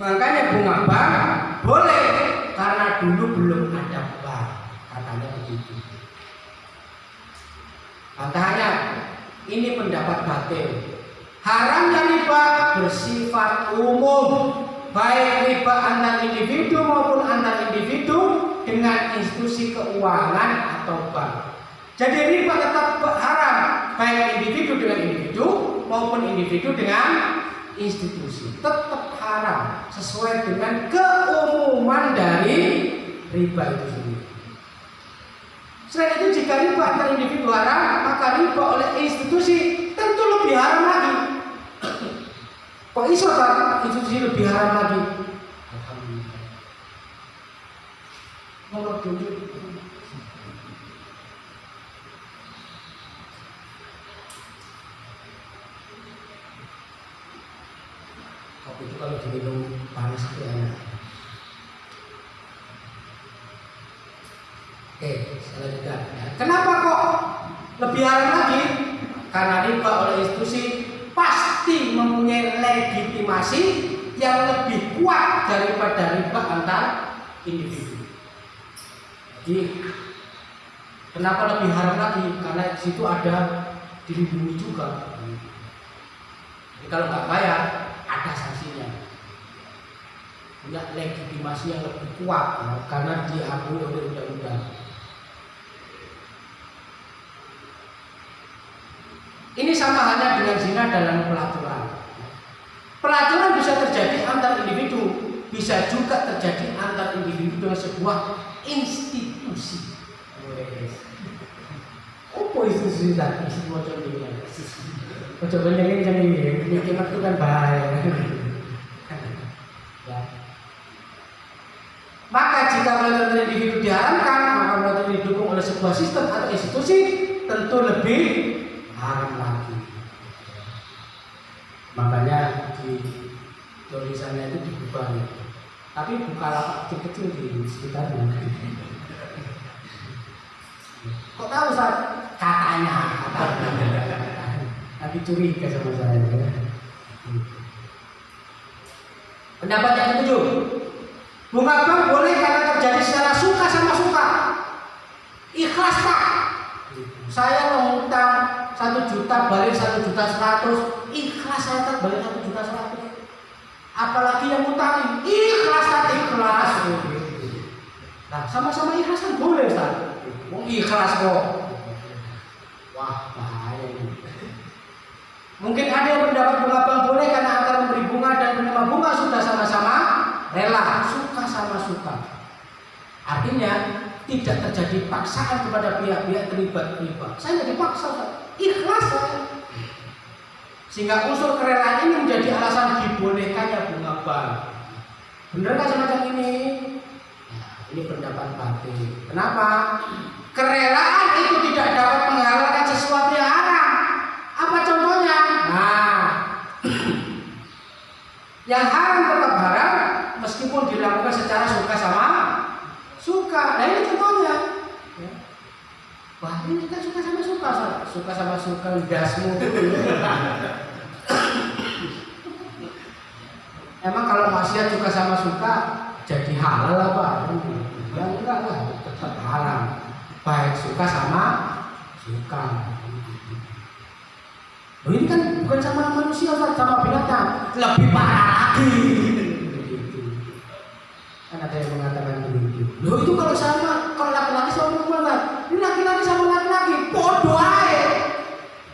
[SPEAKER 2] Makanya bunga bank boleh karena dulu belum ada bank, katanya begitu. Katanya ini pendapat batil. Haramnya riba bersifat umum, baik riba antar individu maupun antar individu dengan institusi keuangan atau bank. Jadi riba tetap haram, baik individu dengan individu maupun individu dengan institusi, tetap haram sesuai dengan keumuman dari riba itu sendiri. Selain itu, jika riba antar individu haram, maka riba oleh institusi tentu lebih haram lagi. Kok iso tak institusi lebih haram lagi? Alhamdulillah. Nomor 7. Kopi itu kalau diminum panas itu enak. Oke, selanjutnya. Kenapa kok lebih haram lagi? Karena riba oleh institusi pasti mempunyai legitimasi yang lebih kuat daripada riba antar individu. Jadi kenapa lebih haram lagi? Karena di situ ada dilindungi juga. Jadi kalau nggak bayar ada sanksinya. Punya legitimasi yang lebih kuat ya, karena diakui oleh undang-undang. Ini sama halnya dengan zina dalam pelacuran. Pelacuran bisa terjadi antar individu, bisa juga terjadi antar individu dengan sebuah institusi. Apa institusi tadi? Semacam ini. Coba ini jangan ini itu kan bahaya. Ya. Maka jika pelacuran individu diharamkan, maka pelacuran didukung oleh sebuah sistem atau institusi tentu lebih haram lagi. Makanya di tulisannya itu diubah, tapi buka lapak kecil-kecil di sekitarnya. Kok tahu Ustaz? Katanya. Tapi curiga sama saya. Pendapat yang ketujuh, bunga bank boleh karena terjadi secara suka sama suka. Ikhlas Pak. Saya mengutang 1 juta balik 1.100.000, ikhlas saya tak balik 1.100.000. Apalagi yang ngutangin, ikhlas tak ikhlas. Nah, sama-sama ikhlas kan boleh Ustaz. Mau ikhlas kok. Wah, bahaya ini. Mungkin ada yang berpendapat bunga bank boleh karena antara memberi bunga dan penerima bunga sudah sama-sama rela, suka sama suka. Artinya tidak terjadi paksaan kepada pihak-pihak terlibat riba. Saya tidak dipaksa, ikhlas saya. Sehingga unsur kerelaan ini menjadi alasan dibolehkannya bunga bank. Benar nggak semacam ini? Nah, ini pendapat batin. Kenapa? Kerelaan itu tidak dapat menghalalkan sesuatu yang haram. Apa contohnya? Nah, yang haram tetap haram meskipun dilakukan secara suka sama suka. Nah ini contohnya. Wah ini kan suka sama suka, suka sama suka dasmu dulu. Emang kalau maksiat suka sama suka jadi halal apa? Ya enggak lah, tetap haram. Baik suka sama suka. Loh ini kan bukan sama manusia, sama binatang. Lebih parah lagi. Kan ada yang mengatakan begitu. Loh itu kalau sama, kalau laki-laki sama perempuan, ini laki-laki sama laki-laki, bodoh aja.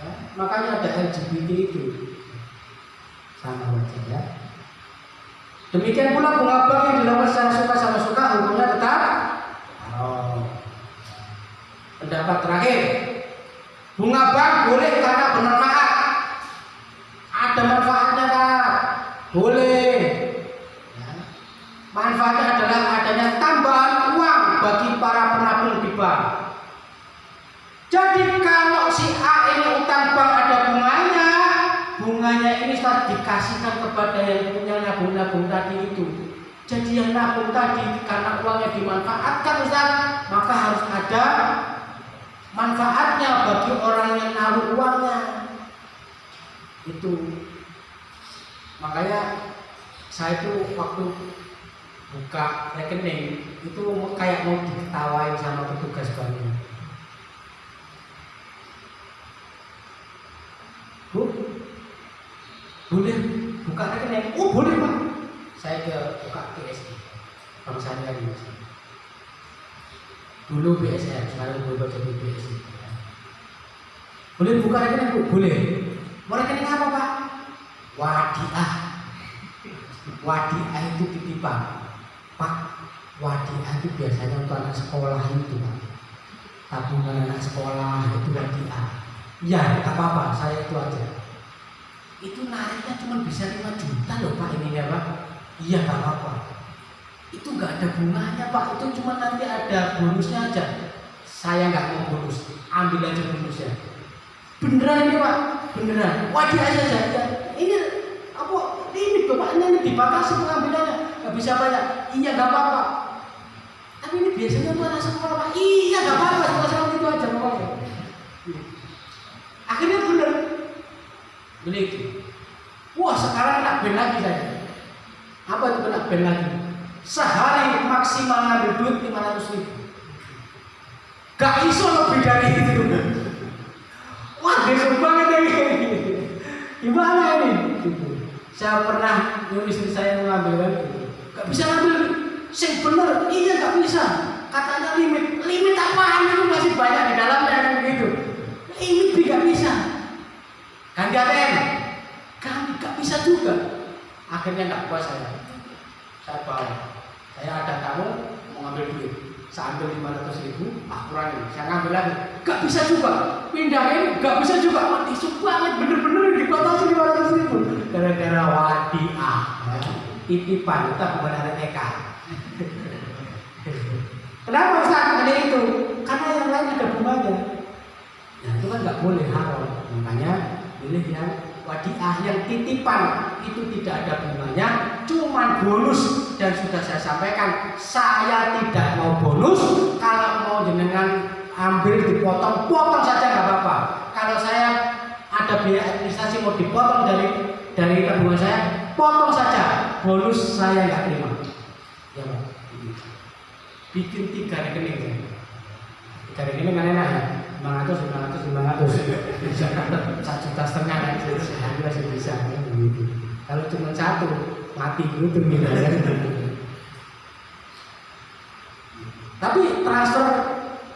[SPEAKER 2] Ya, makanya ada LGBT itu. Sama saja ya. Demikian pula bunga bank yang dilakukan secara suka sama suka, hukumnya tetap pendapat terakhir, bunga bank boleh karena bermanfaat. Ada manfaatnya kan? Boleh. Ya. Manfaatnya adalah adanya tambahan uang bagi para penabung di bank. Jadi kalau si A ini utang bank ada bunganya ini sudah dikasihkan kepada yang punya nabung-nabung tadi itu. Jadi yang nabung tadi karena uangnya dimanfaatkan Ustaz, maka harus ada manfaatnya bagi orang yang naruh uangnya. Itu makanya saya itu waktu buka rekening itu kayak mau diketawain sama petugas banknya. Bu, boleh buka rekening? Oh boleh Pak. Saya buka BSI, Bank Syariah Indonesia. Dulu BSR, sekarang berubah jadi BSI. Boleh buka rekening Bu? Boleh. Mau rekening apa Pak? Wadiah. Wadiah itu titipan. Pak, wadiah itu biasanya untuk anak sekolah itu Pak. Tabungan anak sekolah itu wadiah. Ya, tak apa-apa, saya itu aja. Itu nariknya cuma bisa 5 juta loh Pak ininya Pak. Iya, tak apa-apa. Itu nggak ada bunganya Pak, itu cuma nanti ada bonusnya aja. Saya nggak mau bonus, ambil aja bonusnya. Beneran ini Pak, beneran. Wadiah aja saja. Ini apa? Ini bapaknya ini dibatasi pengambilannya, nggak bisa banyak. Iya nggak apa-apa. Tapi ini biasanya tuh anak sekolah Pak. Iya nggak apa-apa, sekolah itu aja pokoknya. Akhirnya bener, beli itu. Wah sekarang nak ben lagi saya. Apa itu nak ben lagi? Sehari maksimal ngambil duit 500.000. Gak iso lebih dari itu. Wah besok banget ini. Gimana ini? Saya pernah nyuruh istri saya mengambil gitu. Gak bisa ngambil. Sing bener, iya gak bisa. Katanya limit. Limit apaan itu masih banyak di dalamnya kan begitu. Limit gak bisa. Ganti ATM. Kami gak bisa juga. Akhirnya gak puas saya bawa. Saya ada tamu mau ngambil duit. Saya ambil 500.000, kurangin. Saya ngambil lagi. Gak bisa juga. Pindahin, gak bisa juga. Wah, tisu banget. Bener-bener dibatasi 500.000. Gara-gara wadiah. Titipan, kita bukan ada TK. Kenapa Ustaz? Ada itu? Karena yang lain ada bunganya. Nah, itu kan gak boleh haram. Makanya pilih yang wadiah, yang titipan. Itu tidak ada bunganya, cuman bonus. Dan sudah saya sampaikan, saya tidak mau bonus. Kalau mau jenengan ambil dipotong, potong saja nggak apa-apa. Kalau saya ada biaya administrasi mau dipotong dari tabungan saya, potong saja. Bonus saya nggak terima. Ya Pak, bikin 3 rekening ya. 3 rekening kan enak ya. 500 bisa dapat 1,5 juta kan sehari masih bisa kan begitu. Kalau cuma 1 mati gitu ya. Tapi transfer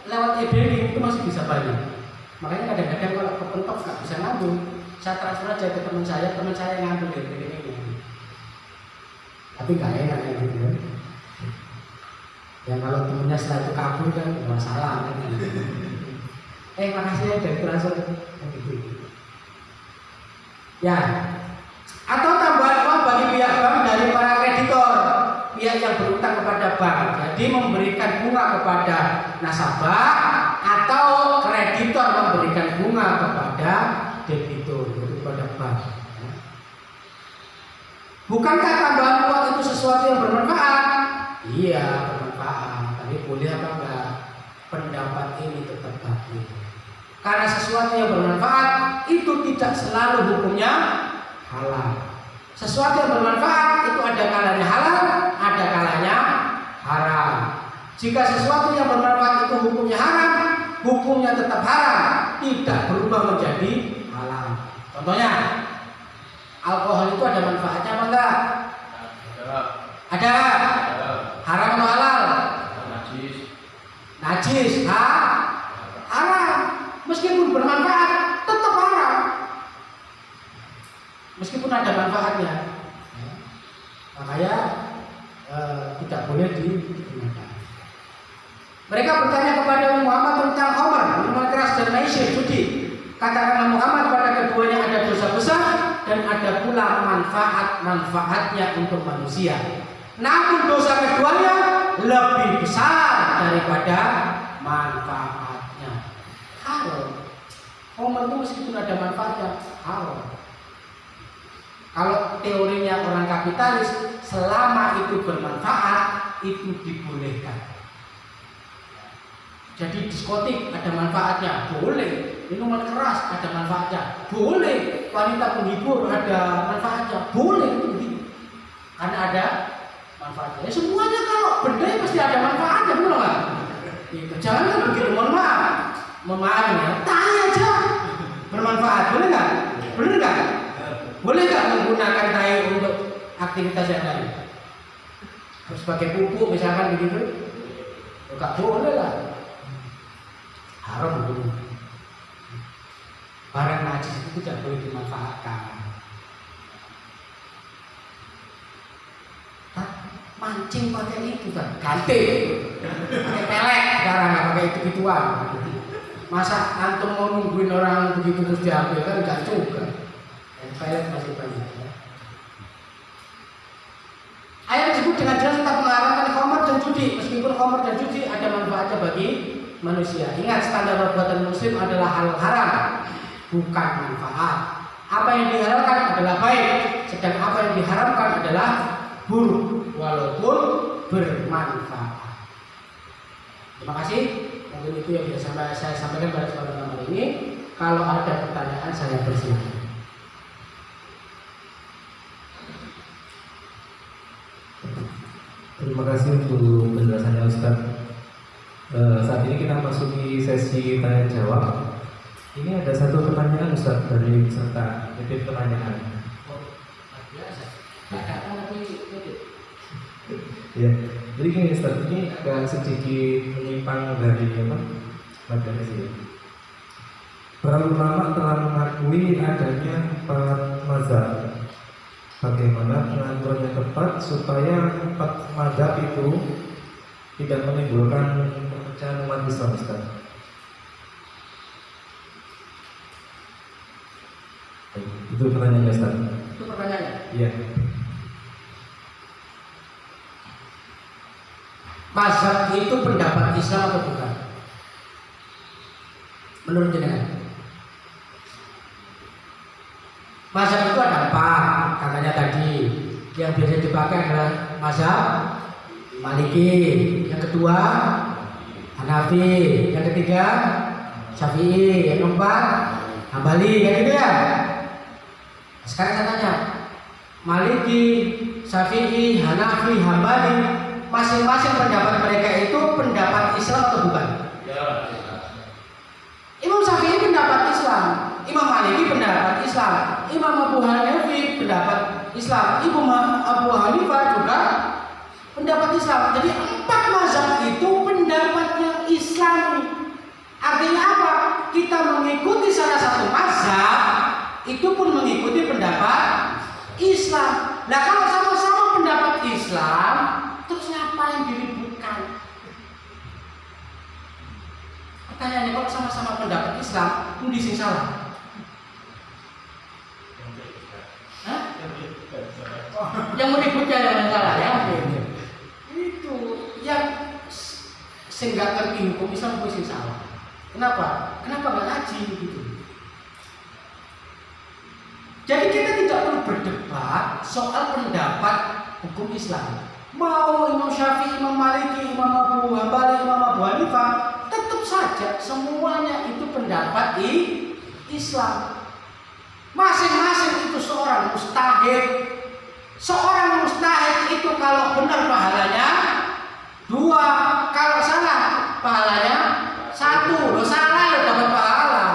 [SPEAKER 2] lewat e-banking itu masih bisa banyak. Makanya kadang-kadang kalau kepentok nggak bisa ngambil, saya transfer aja ke teman saya ngambil e-banking. Tapi nggak enak ya gitu ya. Ya kalau temennya setelah itu kabur kan masalah kan. Makasih ya dari transfer gitu. Ya. Atau tambahan uang bagi pihak bank dari para kreditor, pihak yang berutang kepada bank. Jadi memberikan bunga kepada nasabah atau kreditor memberikan bunga kepada debitur, yaitu kepada bank. Bukankah tambahan uang itu sesuatu yang bermanfaat? Iya, bermanfaat. Tapi boleh apa enggak? Pendapat ini tetap bagus. Karena sesuatu yang bermanfaat itu tidak selalu hukumnya halal. Sesuatu yang bermanfaat itu ada kalanya halal, ada kalanya haram. Jika sesuatu yang bermanfaat itu hukumnya haram, hukumnya tetap haram, tidak berubah menjadi halal. Contohnya, alkohol itu ada manfaatnya apa enggak? Ada. Haram atau halal? Najis. Haram. Meskipun bermanfaat, tetap haram. Meskipun ada manfaatnya. Makanya tidak boleh digunakan. Mereka bertanya kepada Muhammad tentang khamr, minuman keras dan maisir, judi. Katakanlah Muhammad, pada keduanya ada dosa besar dan ada pula manfaatnya untuk manusia. Namun dosa keduanya lebih besar daripada manfaatnya. Haram. Khamr itu meskipun ada manfaatnya, haram. Kalau teorinya orang kapitalis, selama itu bermanfaat, itu dibolehkan. Jadi diskotik ada manfaatnya, boleh. Minuman keras ada manfaatnya, boleh. Wanita penghibur ada manfaatnya, boleh. Itu begitu. Karena ada manfaatnya. Ya, semuanya kalau benda pasti ada manfaatnya, betul nggak? Itu jangan kan begitu. Mohon maaf ya. Tanya aja. Bermanfaat, boleh nggak? Benar nggak? Boleh nggak menggunakan tai untuk aktivitas yang lain? Sebagai pupuk misalkan begitu? Nggak boleh lah. Haram dulu. Barang najis itu tidak boleh dimanfaatkan. Mancing pakai itu kan, ganti, pakai pelek, sekarang nggak pakai itu gituan. Masa antum mau nungguin orang begitu terus diambil kan nggak juga. Pelek masih banyak. Ya. Ayat tersebut dengan jelas tetap melarangkan khamr dan judi, meskipun khamr dan judi ada manfaatnya bagi manusia. Ingat, standar perbuatan muslim adalah hal haram, bukan manfaat. Apa yang dihalalkan adalah baik, sedang apa yang diharamkan adalah buruk, walaupun bermanfaat. Terima kasih. Mungkin itu yang bisa saya sampaikan pada kesempatan kali ini. Kalau ada pertanyaan saya persilakan.
[SPEAKER 3] Terima kasih untuk penjelasannya Ustaz. Saat ini kita masuki sesi tanya jawab. Ini ada satu pertanyaan Ustaz dari peserta. Titip pertanyaan. Ya, jadi gini Ustaz, ini agak sedikit menyimpang dari materi sini. Para ulama telah mengakui adanya 4 mazhab. Bagaimana pengaturan yang tepat supaya 4 mazhab itu tidak menimbulkan perpecahan umat Islam, Ustaz? Itu pertanyaannya, Ustaz.
[SPEAKER 2] Itu pertanyaannya.
[SPEAKER 3] Iya.
[SPEAKER 2] Mazhab itu pendapat Islam atau bukan? Menurut jenengan? Mazhab itu ada 4, katanya tadi. Yang biasa dipakai adalah mazhab Maliki, yang kedua Hanafi, yang ketiga Syafi'i, yang keempat Hambali, kayak gitu ya. Sekarang saya tanya, Maliki, Syafi'i, Hanafi, Hambali, masing-masing pendapat mereka itu pendapat Islam atau bukan? Ya. Imam Syafi'i pendapat Islam, Imam Maliki pendapat Islam, Imam Abu Hanifa pendapat Islam, Imam Abu Hanifah juga pendapat Islam. Jadi 4 mazhab itu pendapatnya Islam. Artinya apa? Kita mengikuti salah satu mazhab, itu pun mengikuti pendapat Islam. Nah, kalau sama-sama pendapat Islam, terus ngapain diributkan? Pertanyaannya, kalau sama-sama pendapat Islam, pundi sing salah? Hah? Yang meributnya yang salah ya? Itu yang sehingga ngerti hukum Islam pun sing salah. Kenapa? Kenapa nggak ngaji gitu? Jadi kita tidak perlu berdebat soal pendapat hukum Islam. Mau Imam Syafi'i, Imam Maliki, Imam Abu Hambali, Imam Abu Hanifah, tetap saja semuanya itu pendapat di Islam. Masing-masing itu seorang mujtahid. Seorang mujtahid itu kalau benar pahalanya 2, kalau salah pahalanya 1. Lo salah lo dapat pahala.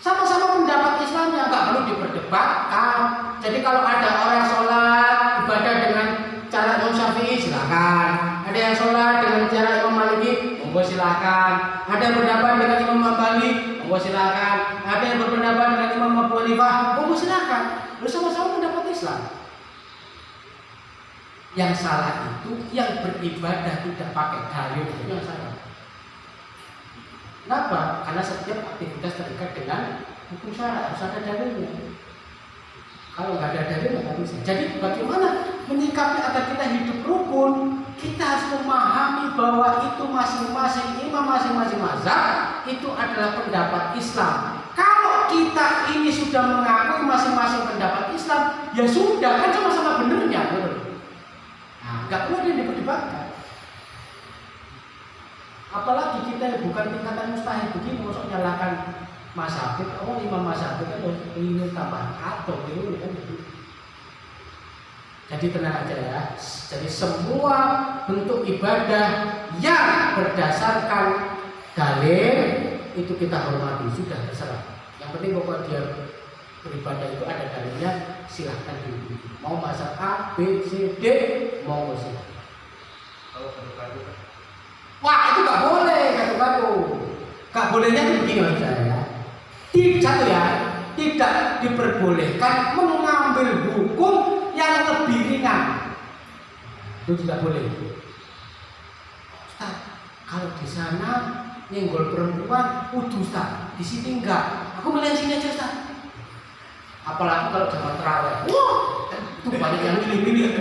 [SPEAKER 2] Sama-sama pendapat Islamnya, nggak perlu diperdebatkan. Jadi kalau ada orang sholat ibadah dengan cara Imam Syafi'i silakan. Ada yang sholat dengan cara Imam Maliki, monggo silakan. Ada yang berpendapat dengan Imam Hambali, monggo silakan. Ada yang berpendapat dengan Imam Abu Hanifah, monggo silakan. Bersama-sama pendapat Islam. Yang salah itu yang beribadah tidak pakai dalil, itu yang salah. Kenapa? Karena setiap aktivitas terikat dengan hukum syara, harus ada dalilnya. Kalau nggak ada dalil nggak bisa. Jadi bagaimana menyikapi agar kita hidup rukun? Kita harus memahami bahwa itu masing-masing imam, masing-masing mazhab itu adalah pendapat Islam. Kalau kita ini sudah mengakui masing-masing pendapat Islam, ya sudah, kan sama-sama benernya, betul. Nah, nggak perlu ada yang diperdebatkan. Apalagi kita yang bukan tingkatan mustahil begini, masuk nyalakan mazhab, imam mazhab kan ini tambah atau ini kan begitu. Jadi tenang aja ya. Jadi semua bentuk ibadah yang berdasarkan dalil itu kita hormati, sudah terserah. Yang Yang penting pokoknya dia beribadah itu ada dalilnya, silahkan dulu. Mau mazhab A, B, C, D, mau silahkan.
[SPEAKER 3] Kalau gado-gado,
[SPEAKER 2] Wah itu nggak boleh gado-gado. Nggak bolehnya itu begini maksud saya. Satu ya, tidak diperbolehkan mengambil hukum yang lebih ringan. Itu tidak boleh. Ustaz, kalau di sana nyenggol perempuan, Ustaz, di sini enggak. Aku milih sini aja Ustaz. Apalagi kalau zaman terawih, wah, itu banyak yang milih-milih.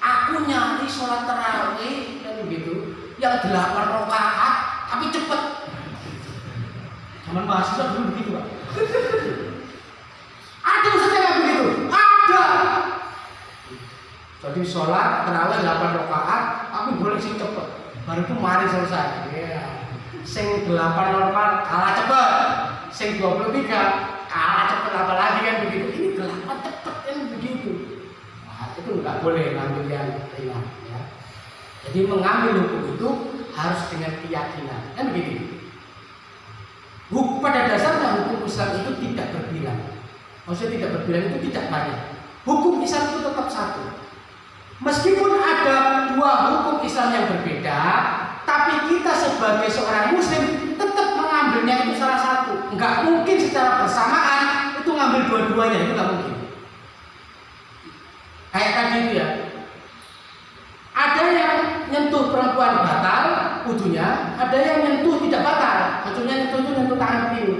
[SPEAKER 2] Aku nyari sholat terawih kan begitu, yang 8 rakaat tapi cepet. Zaman mahasiswa dulu begitu Pak. Ada ustaz yang begitu, ada. Jadi sholat terawih 8 rakaat, tapi boleh sih cepet. Baru itu mari selesai. Yeah. Sing 8 normal kalah cepet. Sing 23 kalah cepet, apalagi kan begitu. Ini 8 cepet kan begitu. Nah, itu nggak boleh ngambil yang ringan ya. Jadi mengambil hukum itu harus dengan keyakinan kan begitu. Pada dasarnya hukum Islam itu tidak berbilang. Maksudnya tidak berbilang itu tidak banyak. Hukum Islam itu tetap satu. Meskipun ada 2 hukum Islam yang berbeda, tapi kita sebagai seorang muslim tetap mengambilnya itu salah satu. Enggak mungkin secara bersamaan itu ngambil dua-duanya, itu enggak mungkin. Kayak tadi itu ya. Ada yang nyentuh perempuan batal wudunya, ada yang nyentuh tidak batal. Maksudnya nyentuh itu nyentuh tangan kiri.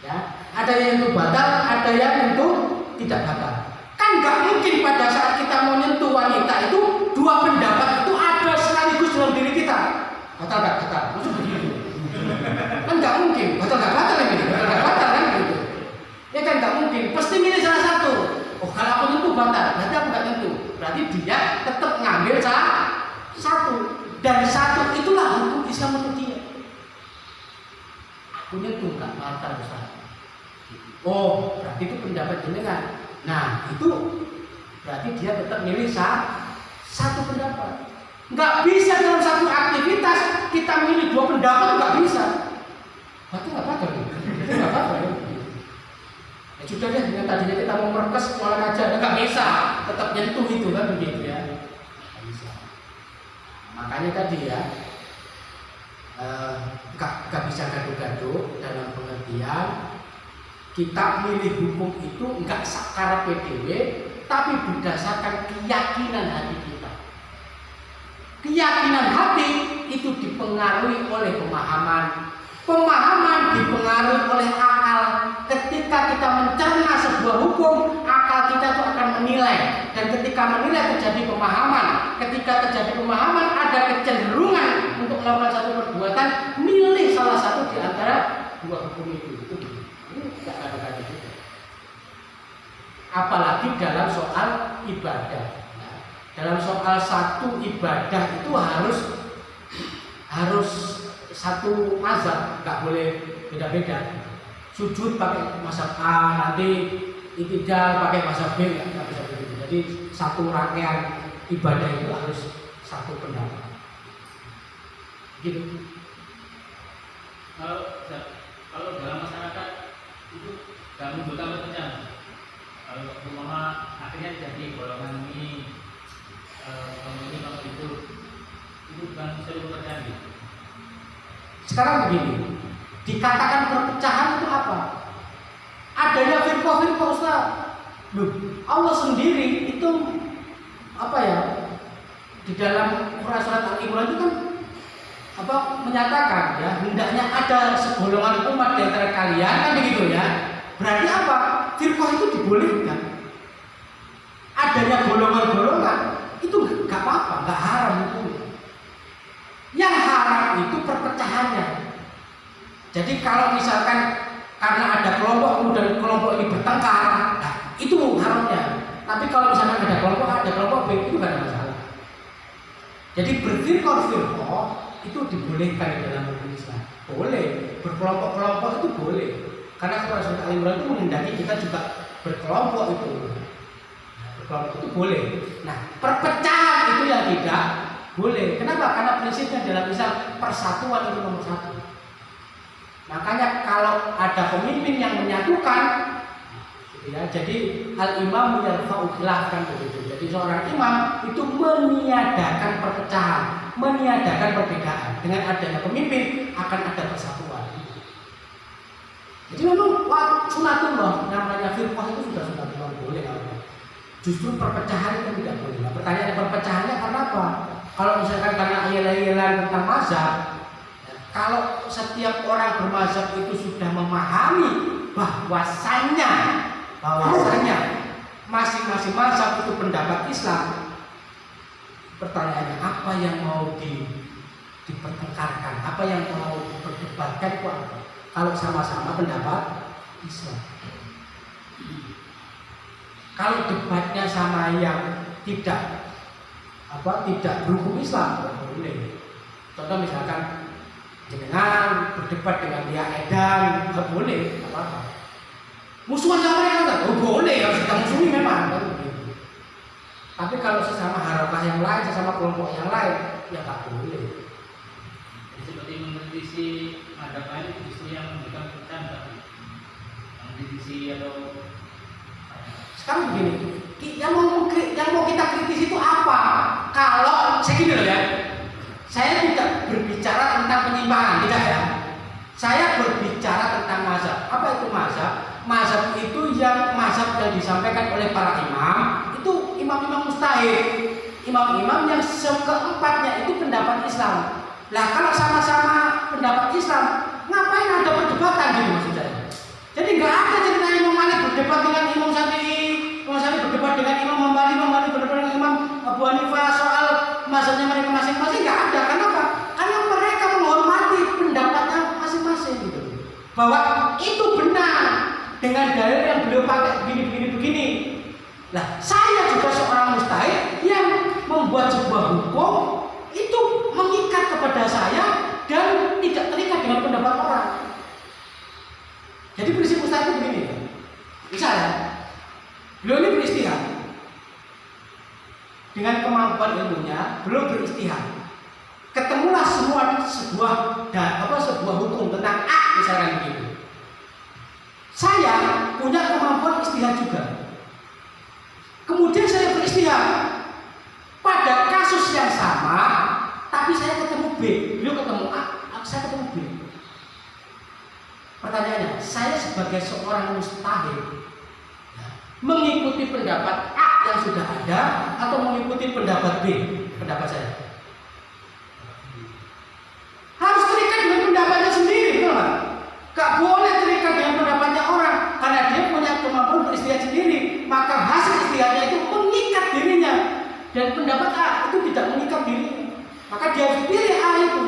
[SPEAKER 2] Ya. Ada yang nyentuh batal, ada yang nyentuh tidak batal. Kan nggak mungkin pada saat kita mau nyentuh wanita itu 2 pendapat itu ada sekaligus dalam diri kita. Batal nggak batal? Maksud begitu? Kan nggak mungkin. Batal nggak batal ya gitu. Batal nggak batal kan gitu. Ya kan nggak mungkin. Pasti milih salah satu. Oh kalau aku nyentuh batal, berarti aku nggak nyentuh. Berarti dia tetap ngambil satu. Dan satu itulah hukum Islam untuk dia. Aku nyentuh nggak batal besar. Oh berarti itu pendapat jenengan. Nah itu berarti dia tetap milih satu pendapat. Nggak bisa dalam satu aktivitas kita milih 2 pendapat, nggak bisa. Berarti nggak batal. Itu nggak batal. Ya sudah deh, yang tadinya kita mau merekes malah aja, nggak bisa. Tetap nyentuh itu kan begitu ya. Nggak bisa. Makanya tadi ya nggak bisa gaduh-gaduh dalam pengertian kita milih hukum itu nggak sakar PDW, tapi berdasarkan keyakinan hati kita. Keyakinan hati itu dipengaruhi oleh pemahaman. Pemahaman dipengaruhi oleh akal. Ketika kita mencerna sebuah hukum, akal kita itu akan menilai. Dan ketika menilai terjadi pemahaman. Ketika terjadi pemahaman, ada kecenderungan untuk melakukan satu perbuatan, milih salah satu di antara 2 hukum itu. Ini tidak ada juga. Apalagi dalam soal ibadah. Nah, dalam soal satu ibadah itu harus satu mazhab, nggak boleh beda-beda. Sujud pakai mazhab A, nanti i'tidal pakai mazhab B, nggak bisa begitu. Jadi satu rangkaian ibadah itu harus satu pendapat. Gitu.
[SPEAKER 4] Kalau dalam masyarakat itu nggak menimbulkan perpecahan. Kalau umpama akhirnya jadi golongan ini, kalau itu bukan seluruh perpecahan gitu.
[SPEAKER 2] Sekarang begini, dikatakan perpecahan itu apa? Adanya firqah-firqah Ustaz. Loh, Allah sendiri itu apa ya? Di dalam Quran surat Al-Imran itu kan menyatakan ya, hendaknya ada segolongan umat di antara kalian kan begitu ya. Berarti apa? Firqah itu dibolehkan. Adanya golongan-golongan itu nggak apa-apa, nggak haram itu. Yang haram itu perpecahannya. Jadi kalau misalkan karena ada kelompok kemudian kelompok ini bertengkar, nah, itu haramnya. Tapi kalau misalkan ada kelompok B itu nggak ada masalah. Jadi berfirqah itu dibolehkan di dalam hukum Islam. Boleh, berkelompok-kelompok itu boleh. Karena Quran Surat Al-Imran itu menghendaki kita juga berkelompok itu. Berkelompok itu boleh. Nah, perpecahan itu yang tidak boleh. Kenapa? Karena prinsipnya dalam Islam persatuan itu nomor 1. Makanya kalau ada pemimpin yang menyatukan, ya, jadi al-imam yarfa'u khilaf kan begitu. Jadi seorang imam itu meniadakan perpecahan, meniadakan perbedaan. Dengan adanya pemimpin akan ada persatuan. Jadi memang sunatullah, namanya firqah itu sudah sunatullah, boleh kalau justru perpecahan itu tidak boleh. Nah, pertanyaan perpecahannya karena apa? Kalau misalkan karena ayat-ayat tentang mazhab, kalau setiap orang bermazhab itu sudah memahami bahwasannya masing-masing mazhab itu pendapat Islam, pertanyaannya apa yang mau dipertengkarkan, apa yang mau diperdebatkan itu apa? Kalau sama-sama pendapat Islam. Kalau debatnya sama yang tidak berhukum Islam, boleh. Contoh misalkan jenengan berdebat dengan dia edan, nggak boleh, apa-apa. Musuhan sama mereka nggak? Oh boleh, harus kita musuhi memang. Tapi kalau sesama harokah yang lain, sesama kelompok yang lain, ya nggak boleh.
[SPEAKER 4] Jadi seperti mengkritisi ada lain justru yang memberikan pertanyaan, mengkritisi atau
[SPEAKER 2] sekarang begini, yang mau kita kritis itu apa? Kalau saya gini loh ya, saya tidak berbicara tentang penyimpangan, tidak ya. Saya berbicara tentang mazhab. Apa itu mazhab? Mazhab itu mazhab yang disampaikan oleh para imam, itu imam-imam mustahid, imam-imam yang keempatnya itu pendapat Islam. Lah kalau sama-sama pendapat Islam, ngapain ada perdebatan gitu maksud saya? Jadi nggak ada cerita Imam Malik berdebat dengan Imam Syafi'i, Imam Syafi'i berdebat dengan Imam Hambali, Imam Malik berdebat dengan Imam Abu Hanifah soal mazhabnya mereka masing-masing, nggak ada. Kenapa? Karena mereka menghormati pendapatnya masing-masing gitu. Bahwa itu benar dengan dalil yang beliau pakai begini. Lah saya juga seorang mustahid yang membuat sebuah hukum itu mengikat kepada saya dan tidak terikat dengan pendapat orang. Jadi prinsip mustahid itu begini ya. Misalnya beliau ini beristihad, dengan kemampuan ilmunya beliau beristihad, ketemulah sebuah hukum tentang A misalkan begitu. Saya punya kemampuan istihad juga. Kemudian saya beristihad pada kasus yang sama, tapi saya ketemu B, beliau ketemu A, saya ketemu B. Pertanyaannya, saya sebagai seorang mustahid mengikuti pendapat A yang sudah ada atau mengikuti pendapat B, pendapat saya? Harus terikat dengan pendapatnya sendiri, betul nggak? Gak boleh terikat dengan pendapatnya orang, karena dia punya kemampuan beristihad sendiri, maka hasil istihadnya itu mengikat dirinya, dan pendapat A itu tidak mengikat dirinya, maka dia harus pilih A itu.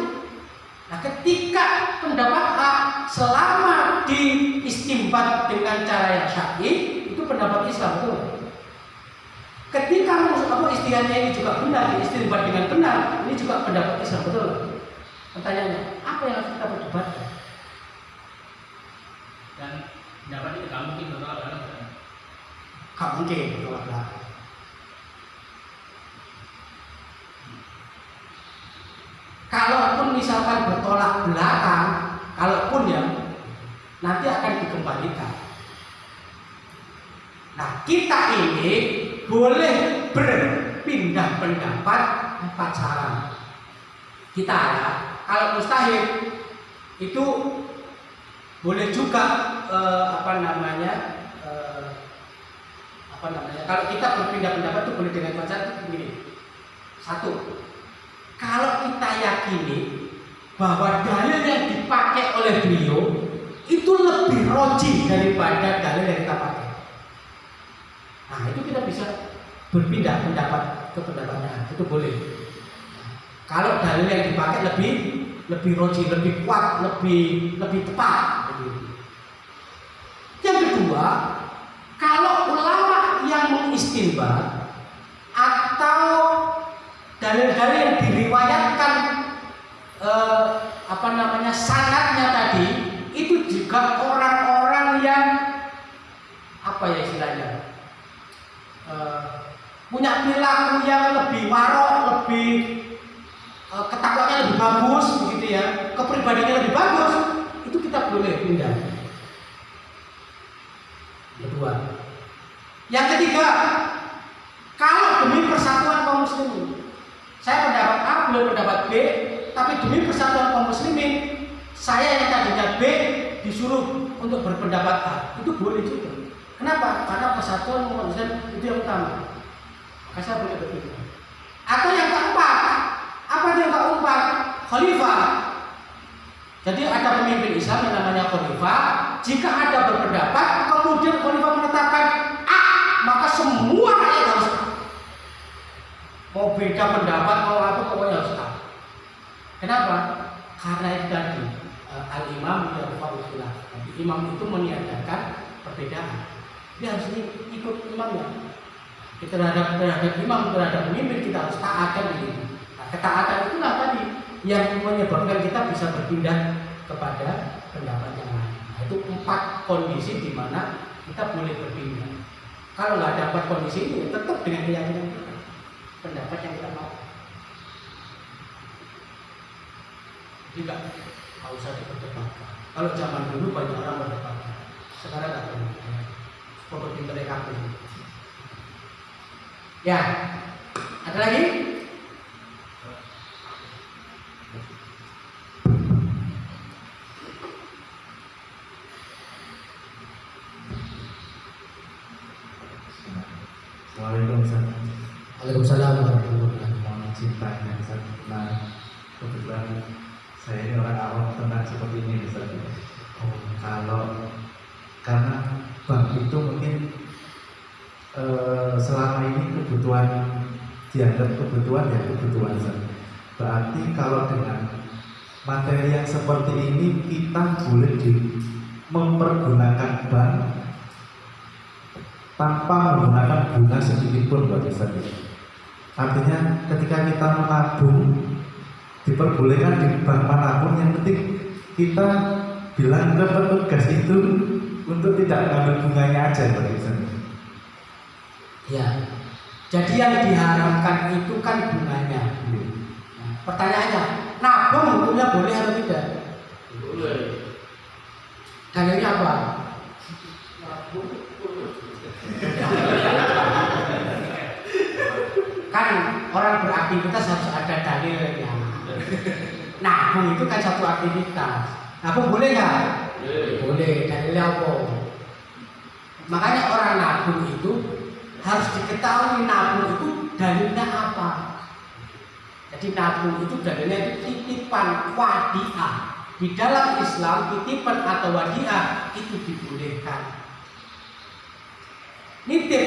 [SPEAKER 2] Nah, ketika pendapat A selama diistimbat dengan cara yang syar'i, itu pendapat Islam, betul. Ketika istihadnya ini juga benar, diistimbat dengan benar, ini juga pendapat Islam, betul. Pertanyaannya, apa yang harus kita perdebatkan?
[SPEAKER 4] dan pendapat itu nggak mungkin bertolak belakang.
[SPEAKER 2] Gak mungkin bertolak belakang. Kalaupun misalkan bertolak belakang, kalaupun ya, nanti akan dikembalikan. Nah, kita ini boleh berpindah pendapat 4 saran. Kita ya, kalau mustahid itu boleh juga kalau kita berpindah pendapat itu boleh dengan cara begini. 1. Kalau kita yakini bahwa dalil yang dipakai oleh beliau itu lebih roji daripada dalil yang kita pakai, nah itu kita bisa berpindah pendapat ke pendapatnya, itu boleh. Kalau dalil yang dipakai lebih roji, lebih kuat, lebih tepat. Yang kedua, kalau ulama yang mengistinbat atau dalil-dalil yang diriwayatkan sanadnya tadi itu juga orang-orang yang punya perilaku yang lebih warok, lebih ketakwaannya lebih bagus begitu ya, kepribadiannya lebih bagus, itu kita kita boleh pindah. Kedua. Yang ketiga, kalau demi persatuan kaum muslimin, saya pendapat A, beliau pendapat B, tapi demi persatuan kaum muslimin, saya yang tadinya B disuruh untuk berpendapat A, itu boleh juga. Kenapa? Karena persatuan umat Islam itu yang utama. Maka saya boleh berpindah. Atau yang keempat, apa yang keempat? Khalifah. Jadi ada pemimpin Islam yang namanya khalifah. Jika ada berpendapat, kemudian khalifah menetapkan A, maka semua rakyat harus A. Mau beda pendapat, mau apa, pokoknya harus A. Kenapa? Karena itu tadi al-imam yarfa'ul khilaf. Jadi imam itu meniadakan perbedaan. Dia harus ikut imamnya. Kita terhadap imam, terhadap pemimpin kita harus taatkan ini. Nah, ketaatan itulah tadi yang menyebabkan kita bisa berpindah kepada pendapat yang lain. Nah, itu 4 kondisi di mana kita boleh berpindah. Kalau nggak dapat kondisi ini, tetap dengan keyakinan kita, pendapat yang kita mau. Juga nggak usah diperdebatkan. Kalau zaman dulu banyak orang berdebatkan, sekarang nggak perlu. Foto pintar kampus. Ya, ada lagi?
[SPEAKER 3] Assalamualaikum Ustaz.
[SPEAKER 1] Waalaikumsalam warahmatullahi wabarakatuh.
[SPEAKER 3] Mohon izin tanya Ustaz. Nah, kebetulan saya ini orang awam tentang seperti ini Ustaz. Kalau karena bank itu mungkin selama ini kebutuhan dianggap kebutuhan ya kebutuhan Ustaz. Berarti kalau dengan materi yang seperti ini kita boleh mempergunakan bank tanpa menggunakan bunga sedikit pun buat Ustaz. Artinya ketika kita menabung diperbolehkan di bank manapun, yang penting kita bilang ke petugas itu untuk tidak mengambil bunganya aja buat Ustaz.
[SPEAKER 2] Ya, jadi yang diharapkan itu kan bunganya. Nah, pertanyaannya, nabung hukumnya boleh atau tidak?
[SPEAKER 4] Boleh.
[SPEAKER 2] Dalilnya apa? Kan orang beraktivitas harus ada dalilnya. Nabung itu kan satu aktivitas. Nabung boleh nggak? Boleh. Dalilnya apa? Makanya orang nabung itu harus diketahui nabung itu dalilnya apa. Jadi nabung itu dalilnya itu titipan wadiah. Di dalam Islam titipan atau wadiah itu dibolehkan. Nitip,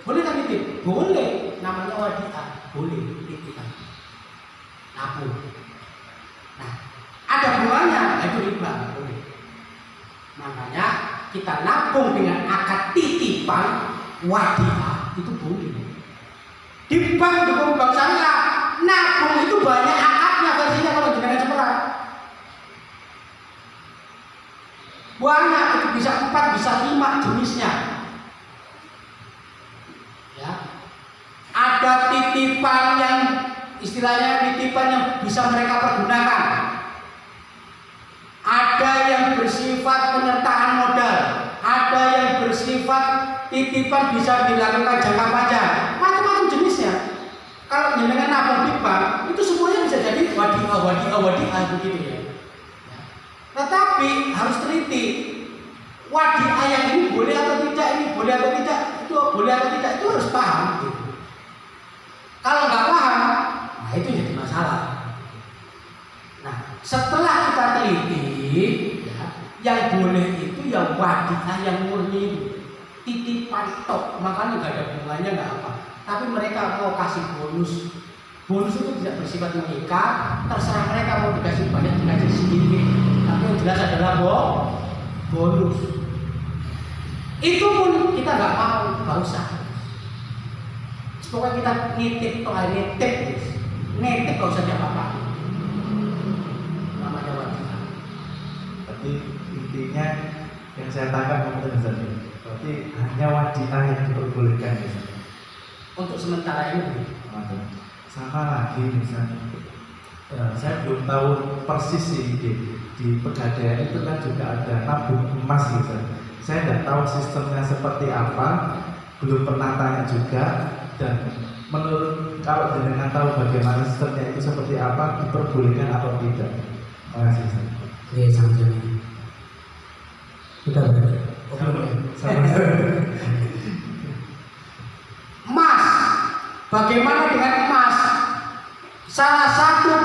[SPEAKER 2] boleh kan nitip? Boleh, namanya wadiah, boleh titipan. Nabung. Nah, ada bunganya, itu riba, boleh. Makanya kita nabung dengan akad titipan wadiah itu boleh. Di bank syariah nabung itu banyak akadnya versinya kalau dengan cemerlang. Banyak, itu bisa 4, bisa 5 jenisnya. Ya. Ada titipan yang istilahnya titipan yang bisa mereka pergunakan. Ada yang bersifat penyertaan modal, ada yang bersifat titipan bisa dilakukan jangka panjang, macam-macam jenisnya. Kalau jenengan nabung di bank, itu semuanya bisa jadi wadiah begitu ya. Tetapi harus teliti, wadiah yang ini boleh atau tidak, ini boleh atau tidak, itu boleh atau tidak, itu harus paham. Gitu. Kalau nggak paham, nah itu jadi masalah. Nah, setelah kita teliti, ya, yang boleh itu yang wadiah yang murni, titipan tok, makanya nggak ada bunganya nggak apa. Tapi mereka mau kasih bonus, bonus itu tidak bersifat mengikat, terserah mereka mau dikasih banyak dikasih sedikit. Tapi yang jelas adalah bonus. Itu pun kita nggak mau, nggak usah. Pokoknya kita nitip, nitip nggak usah diapa-apa. Namanya wadiah.
[SPEAKER 3] Tapi intinya yang saya tangkap misalnya, berarti hanya wadiah yang diperbolehkan misalnya.
[SPEAKER 2] Untuk sementara ini.
[SPEAKER 3] Sama lagi misalnya, Saya belum tahu persis sih di Pegadaian itu kan juga ada nabung emas gitu. Saya nggak tahu sistemnya seperti apa, belum pernah tanya juga. Dan menurut kalau jenengan tahu bagaimana sistemnya itu seperti apa, diperbolehkan atau tidak? Terima kasih.
[SPEAKER 1] Oke, sama-sama. Kita berarti.
[SPEAKER 2] Emas. Bagaimana dengan emas? Salah satu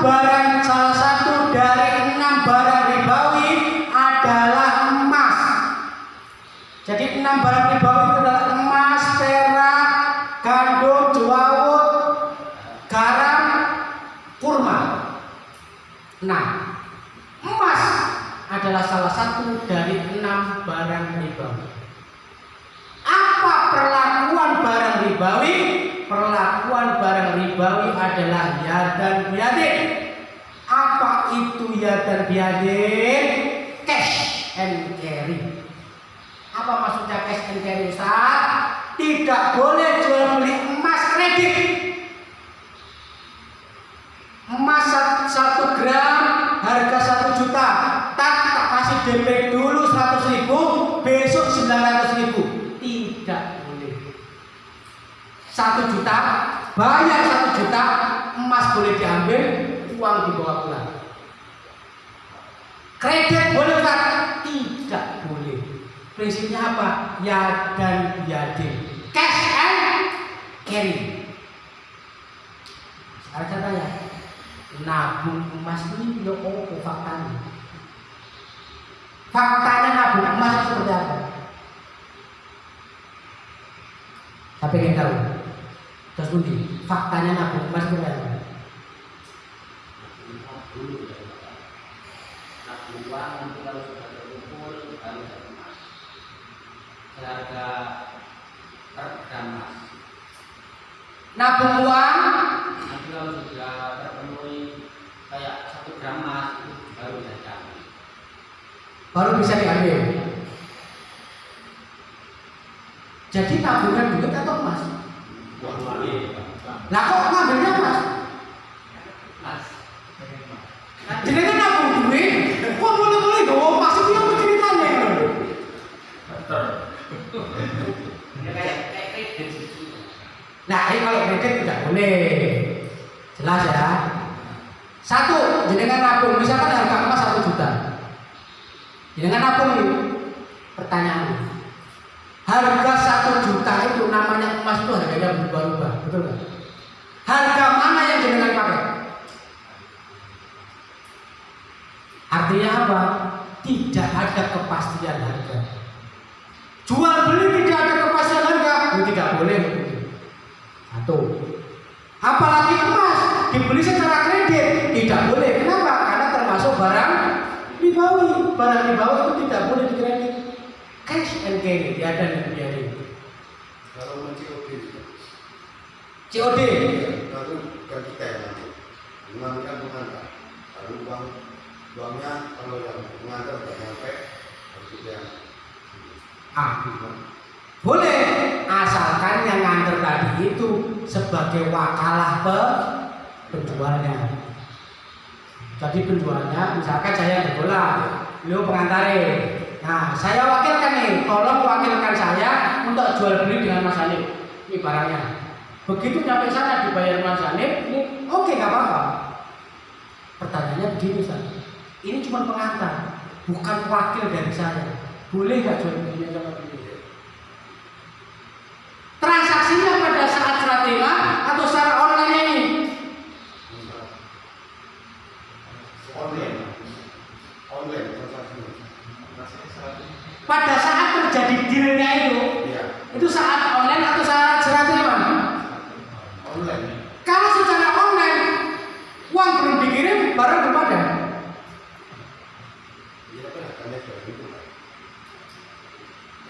[SPEAKER 2] dari 6 barang ribawi adalah emas. Jadi 6 barang ribawi itu adalah emas, perak, gandum, jawawut, garam, kurma. Nah, emas adalah salah satu dari 6 barang ribawi. Apa perlakuan barang ribawi? Perlakuan barang ribawi adalah yadan biyadin. Apa itu yadan biyadin? Cash and carry. Apa maksudnya cash and carry, Ustaz? Tidak boleh jual beli emas kredit. Emas 1 gram harga 1 juta. Tak kasih DP dulu 100.000, besok 900.000. Tidak boleh. 1 juta, bayar 1 juta, emas boleh diambil, uang dibawa pulang. Kredit boleh kan? Tidak boleh. Prinsipnya apa? Yadan biyadin. Cash and carry. Sekarang saya tanya, nabung emas ini yo apa faktanya? Faktanya nabung emas seperti apa? Tapi ingin tahu. Terus undi, faktanya nabung emas itu apa?
[SPEAKER 4] Nabung uang nanti kalau sudah terkumpul baru dapat emas. Seharga per gram emas.
[SPEAKER 2] Nabung uang
[SPEAKER 4] Nanti kalau sudah terpenuhi kayak 1 gram emas itu baru bisa diambil.
[SPEAKER 2] baru bisa diambil. Jadi tabungan duit atau emas? Lah kok ngambilnya emas?
[SPEAKER 4] Emas.
[SPEAKER 2] Jadi kan nabung duit, kok mulai-mulai bawa emas itu yang ceritanya?
[SPEAKER 4] Ya kayak kredit.
[SPEAKER 2] Nah, ini kalau kredit tidak boleh. Jelas ya. 1, jenengan nabung, misalkan harga emas 1 juta. Jenengan nabung ini. Pertanyaan. Harga 1 juta itu namanya emas itu harganya berubah-ubah, betul nggak? Harga mana yang jenengan pakai? Artinya apa? Tidak ada kepastian harga. Jual beli tidak ada kepastian harga, itu tidak boleh. 1. Apalagi emas dibeli secara kredit tidak boleh. Kenapa? Karena termasuk barang ribawi. Barang ribawi itu tidak boleh dikredit. Cash and carry, tiada yang biarin.
[SPEAKER 5] Kalau COD
[SPEAKER 2] COD.
[SPEAKER 5] baru bukan kita yang nanti mengambil pengantar, baru uangnya kalau yang pengantar tidak sampai harus kita yang
[SPEAKER 2] Boleh, asalkan yang nganter tadi itu sebagai wakalah penjualnya. Jadi penjualnya, misalkan saya di bola, beliau pengantarin. Nah, saya wakilkan nih, tolong wakilkan saya untuk jual beli dengan Mas Hanif. Ini barangnya. Begitu nyampe sana dibayar Mas Hanif, ini oke nggak apa-apa. Pertanyaannya begini, Ustaz. Ini cuma pengantar, bukan wakil dari saya. Boleh nggak jual belinya sama beliau? Transaksinya pada saat serah terima atau secara online ini?
[SPEAKER 5] online transaksi.
[SPEAKER 2] Pada saat terjadi dealnya itu saat online atau saat serah terima?
[SPEAKER 5] Online.
[SPEAKER 2] Kalau secara online, uang belum dikirim, barang belum ada.
[SPEAKER 5] Iya kan harganya sudah ditentukan.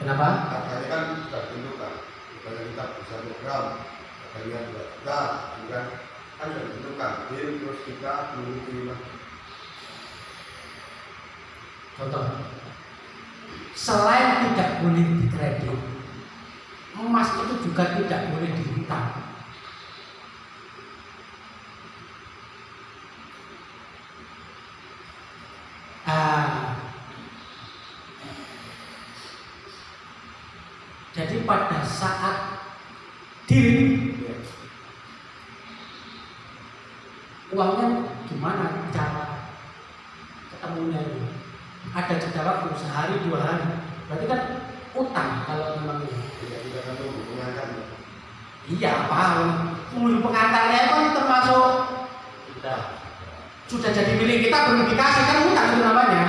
[SPEAKER 2] Kenapa?
[SPEAKER 5] Harganya kan sudah ditentukan. Bukan kita bisa program, harganya 2 juta, kan sudah ditentukan. Deal terus kita belum terima.
[SPEAKER 2] Contoh, selain tidak boleh dikredit, emas itu juga tidak boleh dihutang. Jadi pada saat deal, uangnya gimana cara ketemunya itu? Ada jeda waktu sehari 2 hari, berarti kan utang kalau memang ini.
[SPEAKER 5] Tidak perlu mengantar.
[SPEAKER 2] Iya paham. Menunggu pengantarnya itu termasuk sudah jadi milik kita, belum dikasih, kan utang itu namanya.